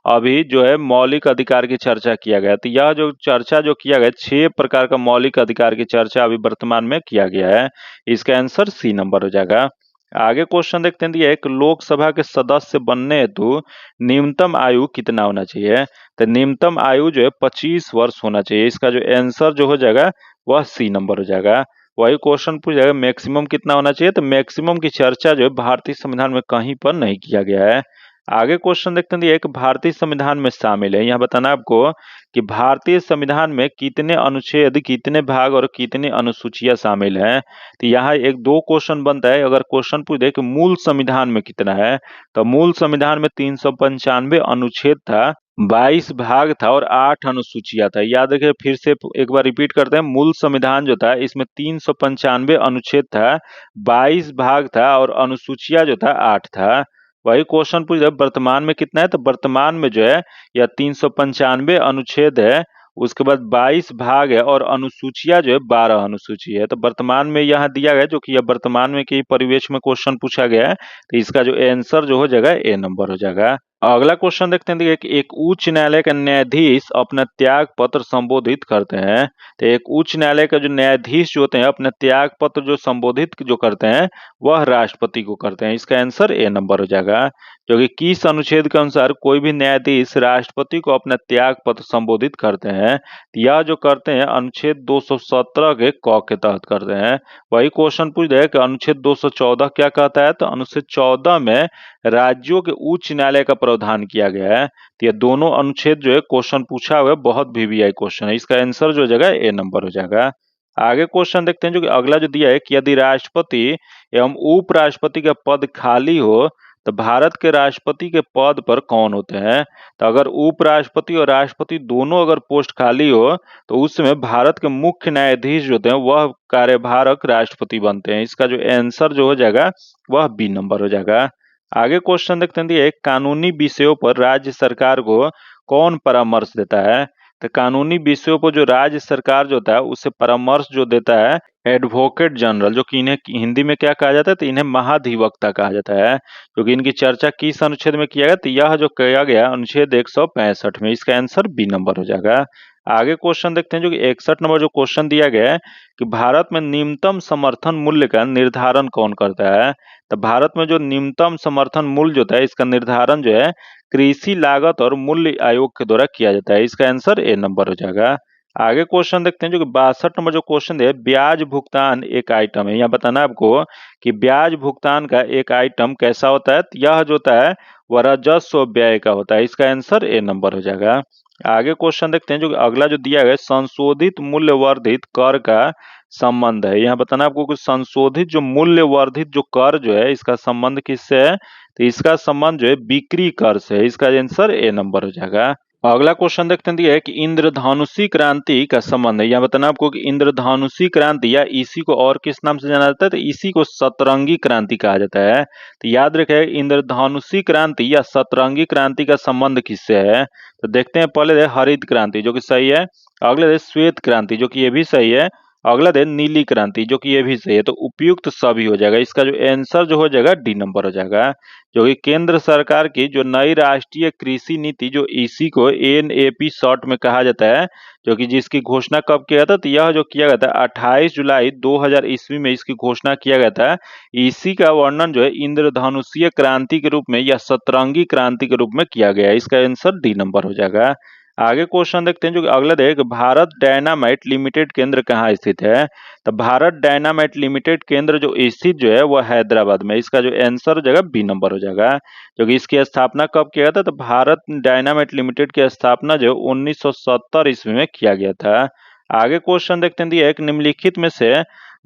अभी जो है मौलिक अधिकार की चर्चा किया गया। तो यह जो चर्चा जो किया गया 6 प्रकार का मौलिक अधिकार की चर्चा अभी वर्तमान में किया गया है, इसका आंसर सी नंबर हो जाएगा। आगे क्वेश्चन देखते हैं दिया एक लोकसभा के सदस्य बनने हेतु न्यूनतम आयु कितना होना चाहिए। तो न्यूनतम आयु जो है 25 वर्ष होना चाहिए, इसका जो आंसर जो हो जाएगा वह सी नंबर हो जाएगा। वही क्वेश्चन पूछ जाएगा मैक्सिमम कितना होना चाहिए। तो मैक्सिमम की चर्चा जो है भारतीय संविधान में कहीं पर नहीं किया गया है। आगे क्वेश्चन देखते हैं एक भारतीय संविधान में शामिल है। यहाँ बताना आपको कि भारतीय संविधान में कितने अनुच्छेद कितने भाग और कितनी अनुसूचियां शामिल हैं। तो यहाँ एक 2 क्वेश्चन बनता है। अगर क्वेश्चन पूछ दे कि मूल संविधान में कितना है, तो मूल संविधान में 395 अनुच्छेद था, 22 भाग था और 8 अनुसूचियां था। याद रखिए फिर से एक बार रिपीट करते हैं, मूल संविधान जो था इसमें 395 अनुच्छेद था, 22 भाग था और अनुसूचियां जो था 8 था। वही क्वेश्चन पूछ रहे वर्तमान में कितना है। तो वर्तमान में जो है यह 395 अनुच्छेद है, उसके बाद 22 भाग है और अनुसूचियां जो है 12 अनुसूची है। तो वर्तमान में यहाँ दिया गया जो कि यह वर्तमान में के परिवेश में क्वेश्चन पूछा गया है, तो इसका जो आंसर जो हो जाएगा ए नंबर हो जाएगा। अगला क्वेश्चन देखते हैं। देखिए कि एक उच्च न्यायालय का न्यायाधीश अपना त्याग पत्र संबोधित करते हैं। तो एक उच्च न्यायालय का जो न्यायाधीश जो होते हैं अपना त्याग पत्र जो संबोधित जो करते हैं वह राष्ट्रपति को करते हैं। इसका आंसर ए नंबर हो जाएगा। क्योंकि किस अनुच्छेद के अनुसार कोई भी न्यायाधीश राष्ट्रपति को अपना त्याग पत्र संबोधित करते हैं? तो यह जो करते हैं अनुच्छेद 217 के क के तहत करते हैं। वही क्वेश्चन पूछ रहे कि अनुच्छेद 214 क्या कहता है? तो अनुच्छेद 14 में राज्यों के उच्च न्यायालय का प्रावधान किया गया है। तो ये दोनों अनुच्छेद जो है क्वेश्चन पूछा हुआ है, बहुत वीवीआई क्वेश्चन है। इसका आंसर जो हो जाएगा ए नंबर हो जाएगा। आगे क्वेश्चन देखते हैं जो कि अगला जो दिया है कि यदि राष्ट्रपति एवं उपराष्ट्रपति का पद खाली हो तो भारत के राष्ट्रपति के पद पर कौन होते हैं? तो अगर उपराष्ट्रपति और राष्ट्रपति दोनों अगर पोस्ट खाली हो तो उस समय भारत के मुख्य न्यायाधीश जो होते हैं वह कार्यभारक राष्ट्रपति बनते हैं। इसका जो आंसर जो हो जाएगा वह बी नंबर हो जाएगा। आगे क्वेश्चन देखते हैं। एक कानूनी विषयों पर राज्य सरकार को कौन परामर्श देता है? तो कानूनी विषयों पर जो राज्य सरकार जो होता है उससे परामर्श जो देता है एडवोकेट जनरल, जो कि इन्हें हिंदी में क्या कहा जाता है? तो इन्हें महाधिवक्ता कहा जाता है। क्योंकि इनकी चर्चा किस अनुच्छेद में किया गया? तो यह जो किया गया अनुच्छेद 165 में। इसका आंसर बी नंबर हो जाएगा। आगे क्वेश्चन देखते हैं जो कि 61 नंबर जो क्वेश्चन दिया गया है कि भारत में न्यूनतम समर्थन मूल्य का निर्धारण कौन करता है? तो भारत में जो न्यूनतम समर्थन मूल्य जो होता है इसका निर्धारण जो है कृषि लागत और मूल्य आयोग के द्वारा किया जाता है। इसका आंसर ए नंबर हो जाएगा। आगे क्वेश्चन देखते हैं जो कि 62 नंबर जो क्वेश्चन है, ब्याज भुगतान एक आइटम है। यहाँ बताना है आपको कि ब्याज भुगतान का एक आइटम कैसा होता है? तो यह जो होता है वह राजस्व व्यय का होता है। इसका आंसर ए नंबर हो जाएगा। आगे क्वेश्चन देखते हैं जो कि अगला जो दिया गया है, संशोधित मूल्य वर्धित कर का संबंध है। यहाँ बताना आपको कि संशोधित जो मूल्य वर्धित जो कर जो है इसका संबंध किससे है? तो इसका संबंध जो है बिक्री कर से है। इसका आंसर ए नंबर हो जाएगा। अगला क्वेश्चन देखते हैं। है कि इंद्रधनुषी क्रांति का संबंध है। यहाँ बताना आपको कि इंद्रधनुषी क्रांति या इसी को और किस नाम से जाना जाता है? तो इसी को सतरंगी क्रांति कहा जाता है। तो याद रखें इंद्रधनुषी क्रांति या सतरंगी क्रांति का संबंध किससे है? तो देखते हैं। पहले है हरित क्रांति जो कि सही है। अगले है श्वेत क्रांति जो कि ये भी सही है। अगला है नीली क्रांति जो कि ये भी सही है। तो उपयुक्त सभी हो जाएगा। इसका जो आंसर जो हो जाएगा डी नंबर हो जाएगा। जो कि केंद्र सरकार की जो नई राष्ट्रीय कृषि नीति जो इसी को एनएपी शॉर्ट में कहा जाता है, जो कि जिसकी घोषणा कब किया था? तो यह जो किया गया था 28 जुलाई 2000 ईस्वी में इसकी घोषणा किया गया था। इसी का वर्णन जो है इंद्रधनुषीय क्रांति के रूप में या सतरंगी क्रांति के रूप में किया गया है। इसका आंसर डी नंबर हो जाएगा। आगे क्वेश्चन देखते हैं जो कि अगला देख, भारत डायनामाइट लिमिटेड केंद्र कहाँ स्थित है? तो भारत डायनामाइट लिमिटेड केंद्र जो स्थित जो है वह हैदराबाद में। इसका जो आंसर हो जाएगा बी नंबर हो जाएगा। जो कि इसकी स्थापना कब किया था? तो भारत डायनामाइट लिमिटेड की स्थापना जो 1970 ईस्वी में किया गया था। आगे क्वेश्चन देखते हैं। एक निम्नलिखित में से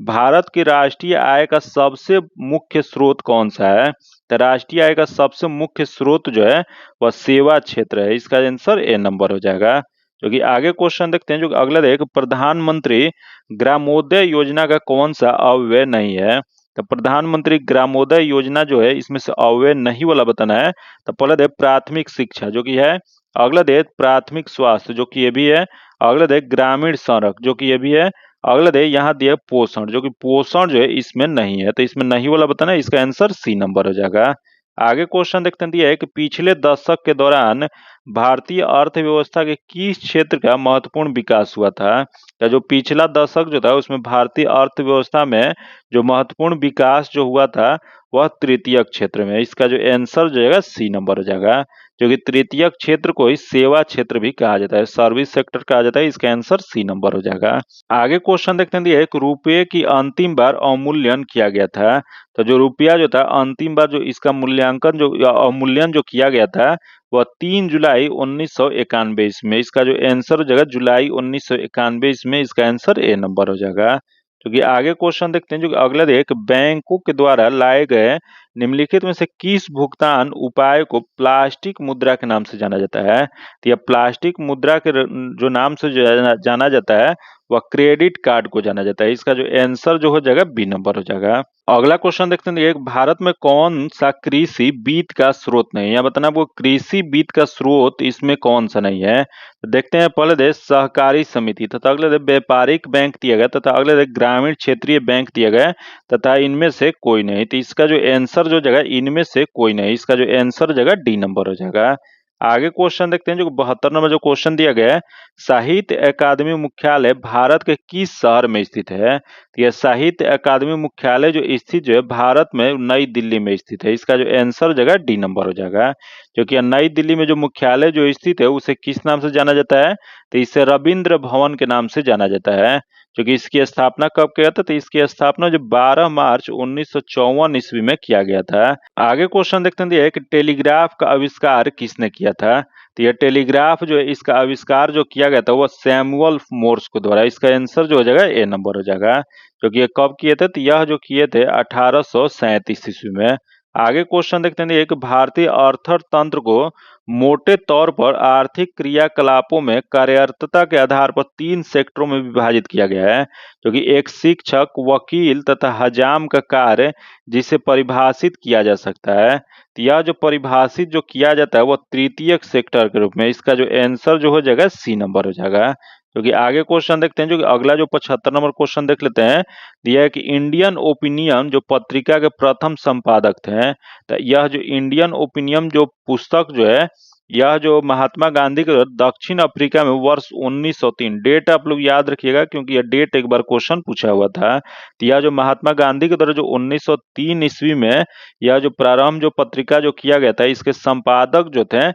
भारत की राष्ट्रीय आय का सबसे मुख्य स्रोत कौन सा है? तो राष्ट्रीय आय का सबसे मुख्य स्रोत जो है वह सेवा क्षेत्र है। इसका आंसर ए नंबर हो जाएगा। जो कि आगे क्वेश्चन देखते हैं जो अगला देख, प्रधानमंत्री ग्रामोदय योजना का कौन सा अव्यय नहीं है? तो प्रधानमंत्री ग्रामोदय योजना जो है इसमें से अव्यय नहीं वाला बताना है। तो पहले दे प्राथमिक शिक्षा जो कि है। अगला दे प्राथमिक स्वास्थ्य जो कि ये भी है। अगला दे ग्रामीण सड़क जो कि ये भी है। अगला दे यहाँ दिया पोषण जो कि पोषण जो है इसमें नहीं है। तो इसमें नहीं वाला बताना है। इसका आंसर सी नंबर हो जाएगा। आगे क्वेश्चन देखते हैं। दिया है कि पिछले दशक के दौरान भारतीय अर्थव्यवस्था के किस क्षेत्र का महत्वपूर्ण विकास हुआ था? या जो पिछला दशक जो था उसमें भारतीय अर्थव्यवस्था में जो महत्वपूर्ण विकास जो हुआ था वह तृतीयक क्षेत्र में। इसका जो आंसर जो है सी नंबर हो जाएगा। जो कि तृतीयक क्षेत्र को ही सेवा क्षेत्र भी कहा जाता है, सर्विस सेक्टर कहा जाता है। इसका आंसर सी नंबर हो जाएगा। आगे क्वेश्चन देखते हैं। एक रुपये की अंतिम बार अवमूल्यन किया गया था। तो जो रुपया जो था अंतिम बार जो इसका मूल्यांकन जो अवमूल्यन जो किया गया था वह 3 जुलाई 1991 ईस्वी में। इसका जो आंसर हो जाएगा जुलाई 1991 ईस्वी में। इसका आंसर ए नंबर हो जाएगा। क्योंकि आगे क्वेश्चन देखते हैं जो अगला देख, बैंकों के द्वारा लाए गए निम्नलिखित में से किस भुगतान उपाय को प्लास्टिक मुद्रा के नाम से जाना जाता है? तो यह प्लास्टिक मुद्रा के जो नाम से जाना जाता है वह क्रेडिट कार्ड को जाना जाता है। इसका जो आंसर जो हो जाएगा बी नंबर हो जाएगा। अगला क्वेश्चन देखते हैं। एक भारत में कौन सा कृषि वित्त का स्रोत नहीं है? यहाँ बताना आपको कृषि वित्त का स्रोत इसमें कौन सा नहीं है। तो देखते हैं। पहले देश सहकारी समिति तथा अगले देश व्यापारिक बैंक दिया गया तथा अगले देश ग्रामीण क्षेत्रीय बैंक दिया गया तथा इनमें से कोई नहीं। तो इसका जो आंसर आंसर जो जगह इनमें से कोई नहीं, इसका जो आंसर जगह डी नंबर हो जाएगा। आगे क्वेश्चन देखते हैं जो 72 नंबर जो क्वेश्चन दिया गया है, साहित्य अकादमी मुख्यालय भारत के किस शहर में स्थित है? तो यह साहित्य अकादमी मुख्यालय जो स्थित जो है भारत में नई दिल्ली में स्थित है, इसका जो आंसर जगह डी नंबर हो जाएगा। क्योंकि नई दिल्ली में जो मुख्यालय जो स्थित है उसे किस नाम से जाना जाता है? तो इसे रविंद्र भवन के नाम से जाना जाता है। क्योंकि इसकी स्थापना कब किया था? तो इसकी स्थापना जो 12 मार्च 1954 ईस्वी में किया गया था। आगे क्वेश्चन देखते हैं कि टेलीग्राफ का आविष्कार किसने किया था? तो यह टेलीग्राफ जो है इसका आविष्कार जो किया गया था वो सैमुअल मोर्स के द्वारा, इसका आंसर जो हो जाएगा ए नंबर हो जाएगा। क्योंकि ये कब किए थे? तो यह जो किए थे 1837 ईस्वी में। आगे क्वेश्चन देखते हैं कि भारतीय अर्थतंत्र को मोटे तौर पर आर्थिक क्रियाकलापों में कार्यरतता के आधार पर 3 सेक्टरों में विभाजित किया गया है, क्योंकि एक शिक्षक, वकील तथा हजाम का कार्य जिसे परिभाषित किया जा सकता है। तो यह जो परिभाषित जो किया जाता है वो तृतीयक सेक्टर के रूप में, इसका जो आंसर जो हो जाएगा सी नंबर हो जाएगा। क्योंकि आगे क्वेश्चन देखते हैं जो अगला जो 75 नंबर क्वेश्चन देख लेते हैं, दिया है कि इंडियन ओपिनियन जो पत्रिका के प्रथम संपादक थे, तो यह जो इंडियन ओपिनियन जो पुस्तक जो है यह जो महात्मा गांधी के दक्षिण अफ्रीका में वर्ष 1903, डेट आप लोग याद रखिएगा क्योंकि यह डेट एक बार क्वेश्चन पूछा हुआ था। तो यह जो महात्मा गांधी के द्वारा जो 1903 ईस्वी में यह जो प्रारंभ जो पत्रिका जो किया गया था, इसके संपादक जो थे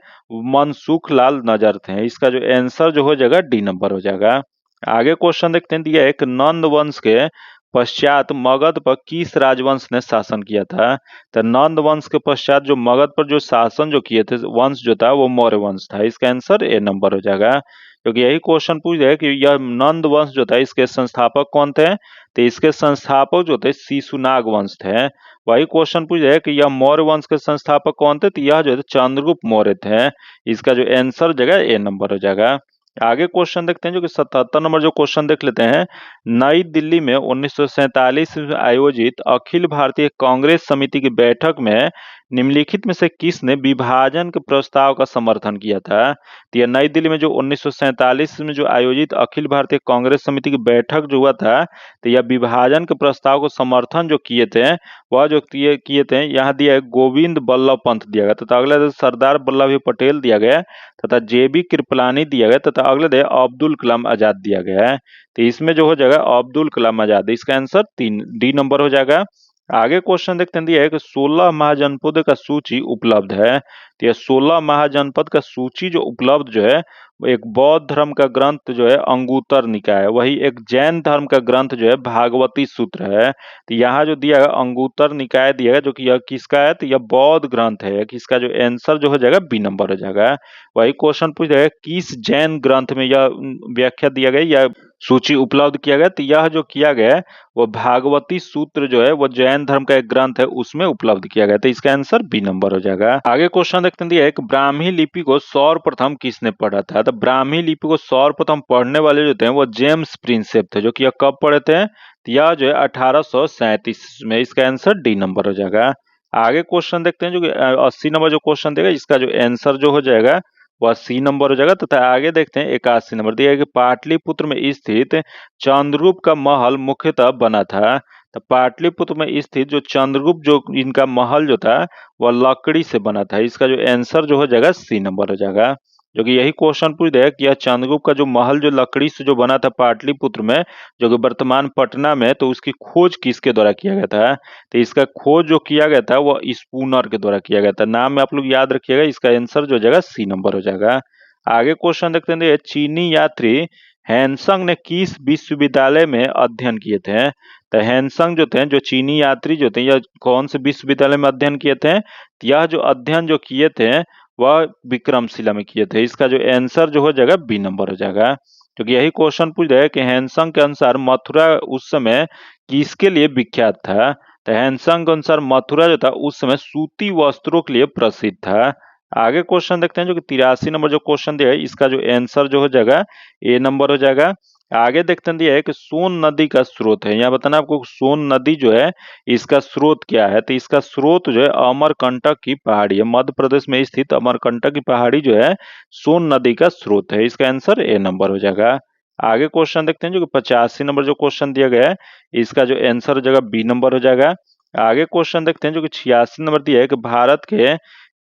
मनसुख लाल नजर थे, इसका जो आंसर जो हो जाएगा डी नंबर हो जाएगा। आगे क्वेश्चन देखते हैं, दिया है कि नंद वंश के पश्चात मगध पर किस राजवंश ने शासन किया था? तो नंद वंश के पश्चात जो मगध पर जो शासन जो किए थे वंश जो था वो मौर्य वंश था, इसका आंसर ए नंबर हो जाएगा। क्योंकि यही क्वेश्चन पूछ रहा है कि यह नंद वंश जो था इसके संस्थापक कौन थे? तो इसके संस्थापक जो थे शिशुनाग वंश थे। वही क्वेश्चन पूछ रहा है कि यह मौर्य वंश के संस्थापक कौन थे? तो यह जो थे चंद्रगुप्त मौर्य थे, इसका जो आंसर जगह ए नंबर हो जाएगा। आगे क्वेश्चन देखते हैं जो कि 77 नंबर जो क्वेश्चन देख लेते हैं, नई दिल्ली में 1947 में आयोजित अखिल भारतीय कांग्रेस समिति की बैठक में निम्नलिखित में से किसने विभाजन के प्रस्ताव का समर्थन किया था? तो यह नई दिल्ली में जो 1947 में जो आयोजित अखिल भारतीय कांग्रेस समिति की बैठक जो हुआ था, तो यह विभाजन के प्रस्ताव को समर्थन जो किए थे वह जो किए थे, यहाँ दिया है गोविंद बल्लभ पंत दिया गया तथा अगला सरदार वल्लभ भाई पटेल दिया गया तथा जेबी कृपलानी दिया गया तथा अगले दे अब्दुल कलाम आजाद दिया गया है। तो इसमें जो हो जाएगा अब्दुल कलाम आजाद, इसका आंसर 3 डी नंबर हो जाएगा। आगे क्वेश्चन देखते हैं, दिया है कि 16 महाजनपदों का सूची उपलब्ध है। तो यह 16 महाजनपद का सूची जो उपलब्ध जो है वो एक बौद्ध धर्म का ग्रंथ जो है अंगुत्तर निकाय है, वही एक जैन धर्म का ग्रंथ जो है भागवती सूत्र है। तो यहाँ जो दिया है अंगुत्तर निकाय दिया है जो कि यह किसका है? तो यह बौद्ध ग्रंथ है, किसका जो आंसर जो हो जाएगा बी नंबर हो जाएगा। वही क्वेश्चन पूछ रहा है किस जैन ग्रंथ में यह व्याख्या दिया गया या सूची उपलब्ध किया गया? तो यह जो किया गया वो भागवती सूत्र जो है वो जैन धर्म का एक ग्रंथ है उसमें उपलब्ध किया गया, तो इसका आंसर बी नंबर हो जाएगा। आगे क्वेश्चन देखते हैं, एक ब्राह्मी लिपि को सर्वप्रथम किसने पढ़ा था? तो ब्राह्मी लिपि को सर्वप्रथम पढ़ने वाले जो थे वो जेम्स प्रिंसेप थे, जो कि यह कब पढ़े थे? तो यह जो है 1837 में, इसका आंसर डी नंबर हो जाएगा। आगे क्वेश्चन देखते हैं जो कि 80 नंबर जो क्वेश्चन देगा, इसका जो आंसर जो हो जाएगा वह सी नंबर हो जाएगा। तथा आगे देखते हैं 81 नंबर दिया है कि पाटलिपुत्र में स्थित चंद्रगुप्त का महल मुख्यतः बना था। तो पाटलिपुत्र में स्थित जो चंद्रगुप्त जो इनका महल जो था वह लकड़ी से बना था, इसका जो आंसर जो हो जाएगा सी नंबर हो जाएगा। जो कि यही क्वेश्चन पूछ दिया कि यह चंद्रगुप्त का जो महल जो लकड़ी से जो बना था पाटलिपुत्र में, जो कि वर्तमान पटना में, तो उसकी खोज किसके द्वारा किया गया था? तो इसका खोज जो किया गया था वो स्पूनर के द्वारा किया गया था। नाम में आप लोग याद रखिएगा, इसका आंसर जो हो जाएगा सी नंबर हो जाएगा। आगे क्वेश्चन देखते हैं, चीनी यात्री हैंसंग ने किस विश्वविद्यालय में अध्ययन किए थे? तो हैंसंग जो थे, जो चीनी यात्री जो थे, यह कौन से विश्वविद्यालय में अध्ययन किए थे? यह जो अध्ययन जो किए थे वह विक्रमशिला में किए थे, इसका जो आंसर जो हो जाएगा बी नंबर हो जाएगा। क्योंकि यही क्वेश्चन पूछ रहा है कि हैंसंग के अनुसार मथुरा उस समय किसके लिए विख्यात था? तो हैंसंग के अनुसार मथुरा जो था उस समय सूती वस्त्रों के लिए प्रसिद्ध था। आगे क्वेश्चन देखते हैं जो कि 83 नंबर जो क्वेश्चन दिया है, इसका जो आंसर जो हो जाएगा ए नंबर हो जाएगा। आगे देखते हैं, दिया है कि सोन नदी का स्रोत है, यहाँ बताना आपको सोन नदी जो है इसका स्रोत क्या है? तो इसका स्रोत जो है अमरकंटक की पहाड़ी है, मध्य प्रदेश में स्थित अमरकंटक की पहाड़ी जो है सोन नदी का स्रोत है, इसका आंसर ए नंबर हो जाएगा। आगे क्वेश्चन देखते हैं जो कि 85 नंबर जो क्वेश्चन दिया गया है, इसका जो आंसर हो जाएगा बी नंबर हो जाएगा। आगे क्वेश्चन देखते हैं जो कि 86 नंबर दिया है कि भारत के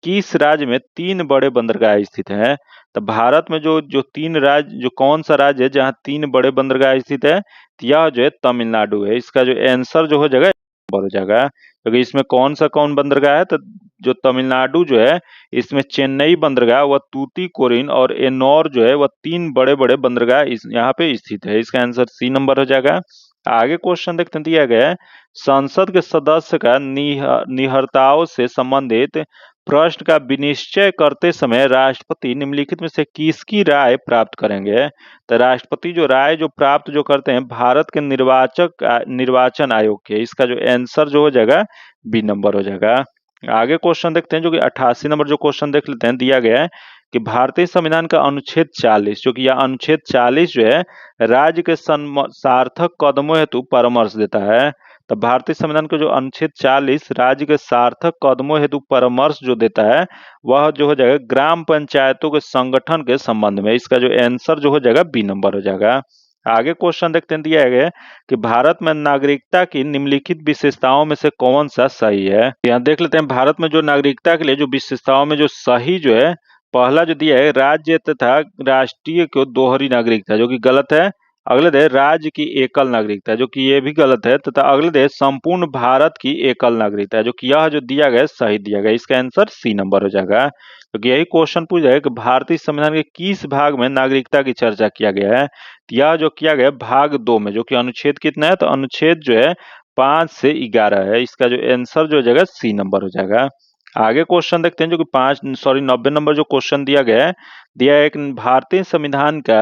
किस राज्य में 3 बड़े बंदरगाह स्थित हैं। तो भारत में जो जो 3 राज्य, जो कौन सा राज्य है जहाँ 3 बड़े बंदरगाह स्थित है, तो यह जो है तमिलनाडु है। इसका जो आंसर जो हो जाएगा नंबर हो जाएगा, क्योंकि इसमें कौन बंदरगाह है, तो जो तमिलनाडु जो है इसमें चेन्नई बंदरगाह व तूतीकोरिन और एन्नौर जो है वह 3 बड़े बड़े बंदरगाह यहाँ पे स्थित है। इसका आंसर सी नंबर हो जाएगा। आगे क्वेश्चन देखते हैं, दिया गया है संसद के सदस्य का निहरताओं से संबंधित प्रश्न का विनिश्चय करते समय राष्ट्रपति निम्नलिखित में से किसकी राय प्राप्त करेंगे। तो राष्ट्रपति जो राय जो प्राप्त जो करते हैं भारत के निर्वाचन आयोग के। इसका जो आंसर जो हो जाएगा बी नंबर हो जाएगा। आगे क्वेश्चन देखते हैं जो कि 88 नंबर जो क्वेश्चन देख लेते हैं, दिया गया है कि भारतीय संविधान का अनुच्छेद 40, जो कि यह अनुच्छेद 40 जो है राज्य के सार्थक कदमों हेतु परामर्श देता है। तो भारतीय संविधान का जो अनुच्छेद 40 राज्य के सार्थक कदमों हेतु परामर्श जो देता है वह जो हो जाएगा ग्राम पंचायतों के संगठन के संबंध में। इसका जो आंसर जो हो जाएगा बी नंबर हो जाएगा। आगे क्वेश्चन देखते हैं, दिया गया कि भारत में नागरिकता की निम्नलिखित विशेषताओं में से कौन सा सही है। यहाँ देख लेते हैं भारत में जो नागरिकता के लिए जो विशेषताओं में जो सही जो है, पहला जो दिया है राज्य तथा राष्ट्रीय को दोहरी नागरिकता, जो कि गलत है। अगले दे राज्य की एकल नागरिकता, जो कि ये भी गलत है। तथा अगले दे संपूर्ण भारत की एकल नागरिकता, जो कि यह जो दिया गया सही दिया गया। इसका आंसर सी नंबर हो जाएगा, क्योंकि यही क्वेश्चन पूछा है कि भारतीय संविधान के किस भाग में नागरिकता की चर्चा किया गया है। यह जो किया गया भाग 2 में, जो कि अनुच्छेद कितना है, तो अनुच्छेद जो है 5 से 11 है। इसका जो आंसर जो हो जाएगा सी नंबर हो जाएगा। आगे क्वेश्चन देखते हैं जो कि 90 नंबर जो क्वेश्चन दिया गया है, दिया है कि भारतीय संविधान का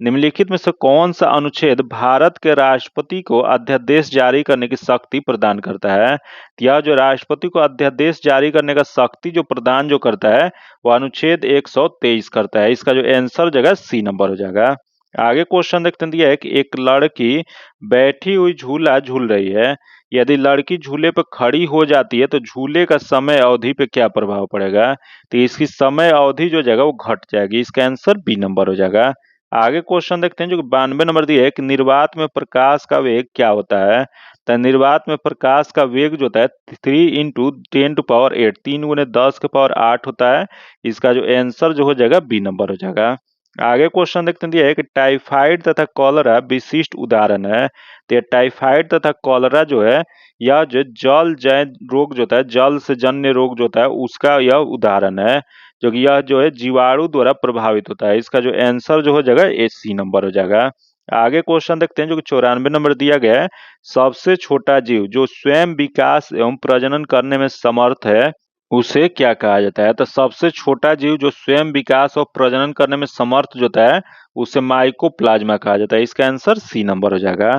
निम्नलिखित में से कौन सा अनुच्छेद भारत के राष्ट्रपति को अध्यादेश जारी करने की शक्ति प्रदान करता है। यह जो राष्ट्रपति को अध्यादेश जारी करने का शक्ति जो प्रदान जो करता है वह अनुच्छेद 123 करता है। इसका जो आंसर जगह सी नंबर हो जाएगा। आगे क्वेश्चन देखते हैं, दिया है कि एक लड़की बैठी हुई झूला झूल रही है, यदि लड़की झूले पर खड़ी हो जाती है तो झूले का समय अवधि पे क्या प्रभाव पड़ेगा। तो इसकी समय अवधि जो जगह वो घट जाएगी। इसका आंसर बी नंबर हो जाएगा। आगे क्वेश्चन देखते हैं जो कि 92 नंबर दिया है कि निर्वात में प्रकाश का वेग क्या होता है। तो निर्वात में प्रकाश का वेग जो होता है 3 × 10⁸, 3 × 10⁸ होता है। इसका जो आंसर जो हो जाएगा बी नंबर हो जाएगा। आगे क्वेश्चन देखते हैं, दिया है कि टाइफाइड तथा कॉलरा विशिष्ट उदाहरण है। तो टाइफाइड तथा कॉलरा जो है यह जो जल जन्य रोग जो होता है, जल से जन्य रोग जो होता है उसका यह उदाहरण है, जो कि यह जो है जीवाणु द्वारा प्रभावित होता है। इसका जो आंसर जो हो जाएगा ए सी नंबर हो जाएगा। आगे क्वेश्चन देखते हैं जो कि 94 नंबर दिया गया है, सबसे छोटा जीव जो स्वयं विकास एवं प्रजनन करने में समर्थ है उसे क्या कहा जाता है। तो सबसे छोटा जीव जो स्वयं विकास और प्रजनन करने में समर्थ जो होता है उसे माइकोप्लाज्मा कहा जाता है। इसका आंसर सी नंबर हो जाएगा।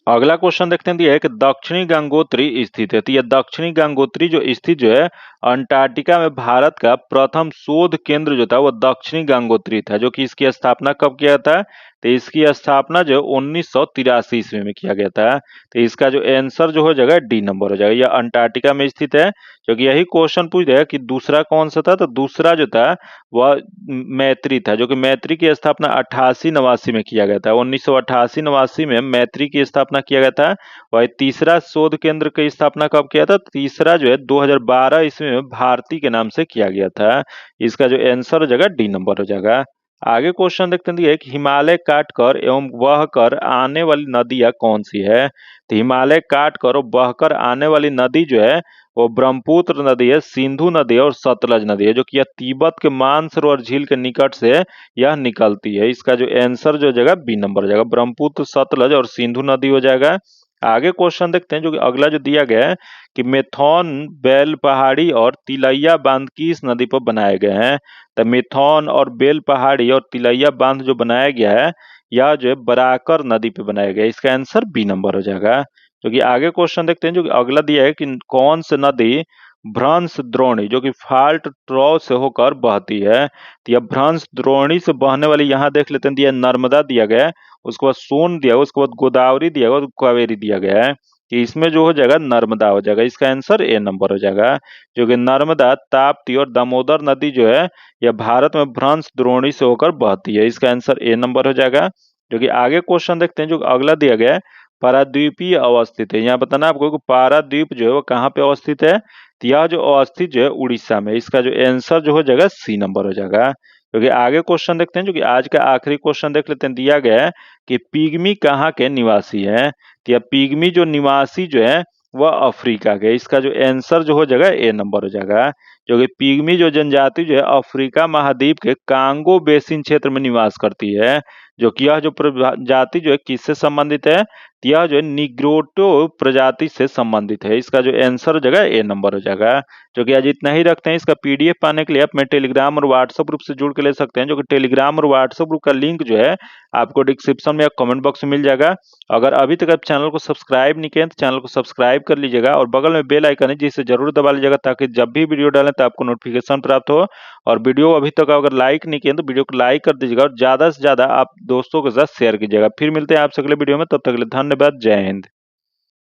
अगला क्वेश्चन देखते हैं, दिया है कि दक्षिणी गंगोत्री स्थित है। तो यह दक्षिणी गंगोत्री जो स्थित जो है अंटार्कटिका में भारत का प्रथम शोध केंद्र जो था वह दक्षिणी गंगोत्री था, जो कि इसकी स्थापना कब किया था। तो इसकी स्थापना जो 1983 ईस्वी में किया गया था। तो इसका जो आंसर जो हो जाएगा डी नंबर हो जाएगा। यह अंटार्कटिका में स्थित है, क्योंकि यही क्वेश्चन पूछ रहा है कि दूसरा कौन सा था। तो दूसरा जो था वह मैत्री था, जो कि मैत्री की स्थापना 88-89 में किया गया था। 1988-89 में मैत्री की स्थापना किया गया था। वही तीसरा शोध केंद्र की स्थापना कब किया था। तीसरा जो है 2012 ईस्वी में भारती के नाम से किया गया था। इसका जो आंसर हो जाएगा डी नंबर हो जाएगा। आगे क्वेश्चन देखते हैं कि हिमालय काटकर एवं बहकर आने वाली नदियां कौन सी है। तो हिमालय काटकर और बहकर आने वाली नदी जो है वो ब्रह्मपुत्र नदी है, सिंधु नदी है और सतलज नदी है, जो कि यह तिब्बत के मानसरोवर झील के निकट से यह निकलती है। इसका जो आंसर जो जाएगा बी नंबर हो जाएगा, ब्रह्मपुत्र, सतलज और सिंधु नदी हो जाएगा। आगे क्वेश्चन देखते हैं जो कि अगला जो दिया गया है कि मेथॉन बेल पहाड़ी और तिलैया बांध किस नदी पर बनाए गए हैं। तो मेथॉन और बेल पहाड़ी और तिलैया बांध जो बनाया गया है यह जो है बराकर नदी पे बनाया गया है। इसका आंसर बी नंबर हो जाएगा। जो कि आगे क्वेश्चन देखते हैं जो कि अगला दिया है कि कौन सी नदी भ्रंश द्रोणी जो कि फाल्ट ट्रॉ से होकर बहती है। तो यह भ्रंश द्रोणी से बहने वाली यहाँ देख लेते हैं, दिया नर्मदा दिया गया है, उसके बाद सोन दिया गया, उसके बाद गोदावरी दिया गया और कावेरी दिया गया है। कि इसमें जो हो जाएगा नर्मदा हो जाएगा। इसका आंसर ए नंबर हो जाएगा, जो कि नर्मदा, ताप्ती और दामोदर नदी जो है यह भारत में भ्रंश द्रोणी से होकर बहती है। इसका आंसर ए नंबर हो जाएगा। जो कि आगे क्वेश्चन देखते हैं जो अगला दिया गया है, पाराद्वीपीय अवस्थित है। यहाँ बताना आपको कि पाराद्वीप जो है वो कहाँ पे अवस्थित है, तो यह जो अवस्थित जो है उड़ीसा में। इसका जो आंसर जो हो जाएगा सी नंबर हो जाएगा। क्योंकि आगे क्वेश्चन देखते हैं, जो कि आज का आखिरी क्वेश्चन देख लेते हैं। दिया गया है कि पिग्मी कहाँ के निवासी है, तो यह पिग्मी जो निवासी जो है वह अफ्रीका के। इसका जो आंसर जो हो जाएगा ए नंबर हो जाएगा। जो कि पिग्मी जो जनजाति जो है अफ्रीका महाद्वीप के कांगो बेसिन क्षेत्र में निवास करती है। जो कि यह जो प्रजाति जो है किससे संबंधित है, यह जो है निग्रोटो प्रजाति से संबंधित है। इसका जो आंसर हो जाएगा ए नंबर हो जाएगा। जो कि आज इतना ही रखते हैं। इसका पीडीएफ पाने के लिए आप में टेलीग्राम और व्हाट्सएप ग्रुप से जुड़ के ले सकते हैं। जो कि टेलीग्राम और व्हाट्सएप ग्रुप का लिंक जो है आपको डिस्क्रिप्शन में या कमेंट बॉक्स में मिल जाएगा। अगर अभी तक आप चैनल को सब्सक्राइब नहीं किए तो चैनल को सब्सक्राइब कर लीजिएगा और बगल में बेल आइकन है जिसे जरूर दबा लीजिएगा, ताकि जब भी वीडियो डालें तो आपको नोटिफिकेशन प्राप्त हो। और वीडियो अभी तक अगर लाइक नहीं किए तो वीडियो को लाइक कर दीजिएगा और ज्यादा से ज्यादा आप दोस्तों के साथ शेयर कीजिएगा। फिर मिलते हैं आपसे अगले वीडियो में, तब तक के लिए धन्यवाद। जय हिंद।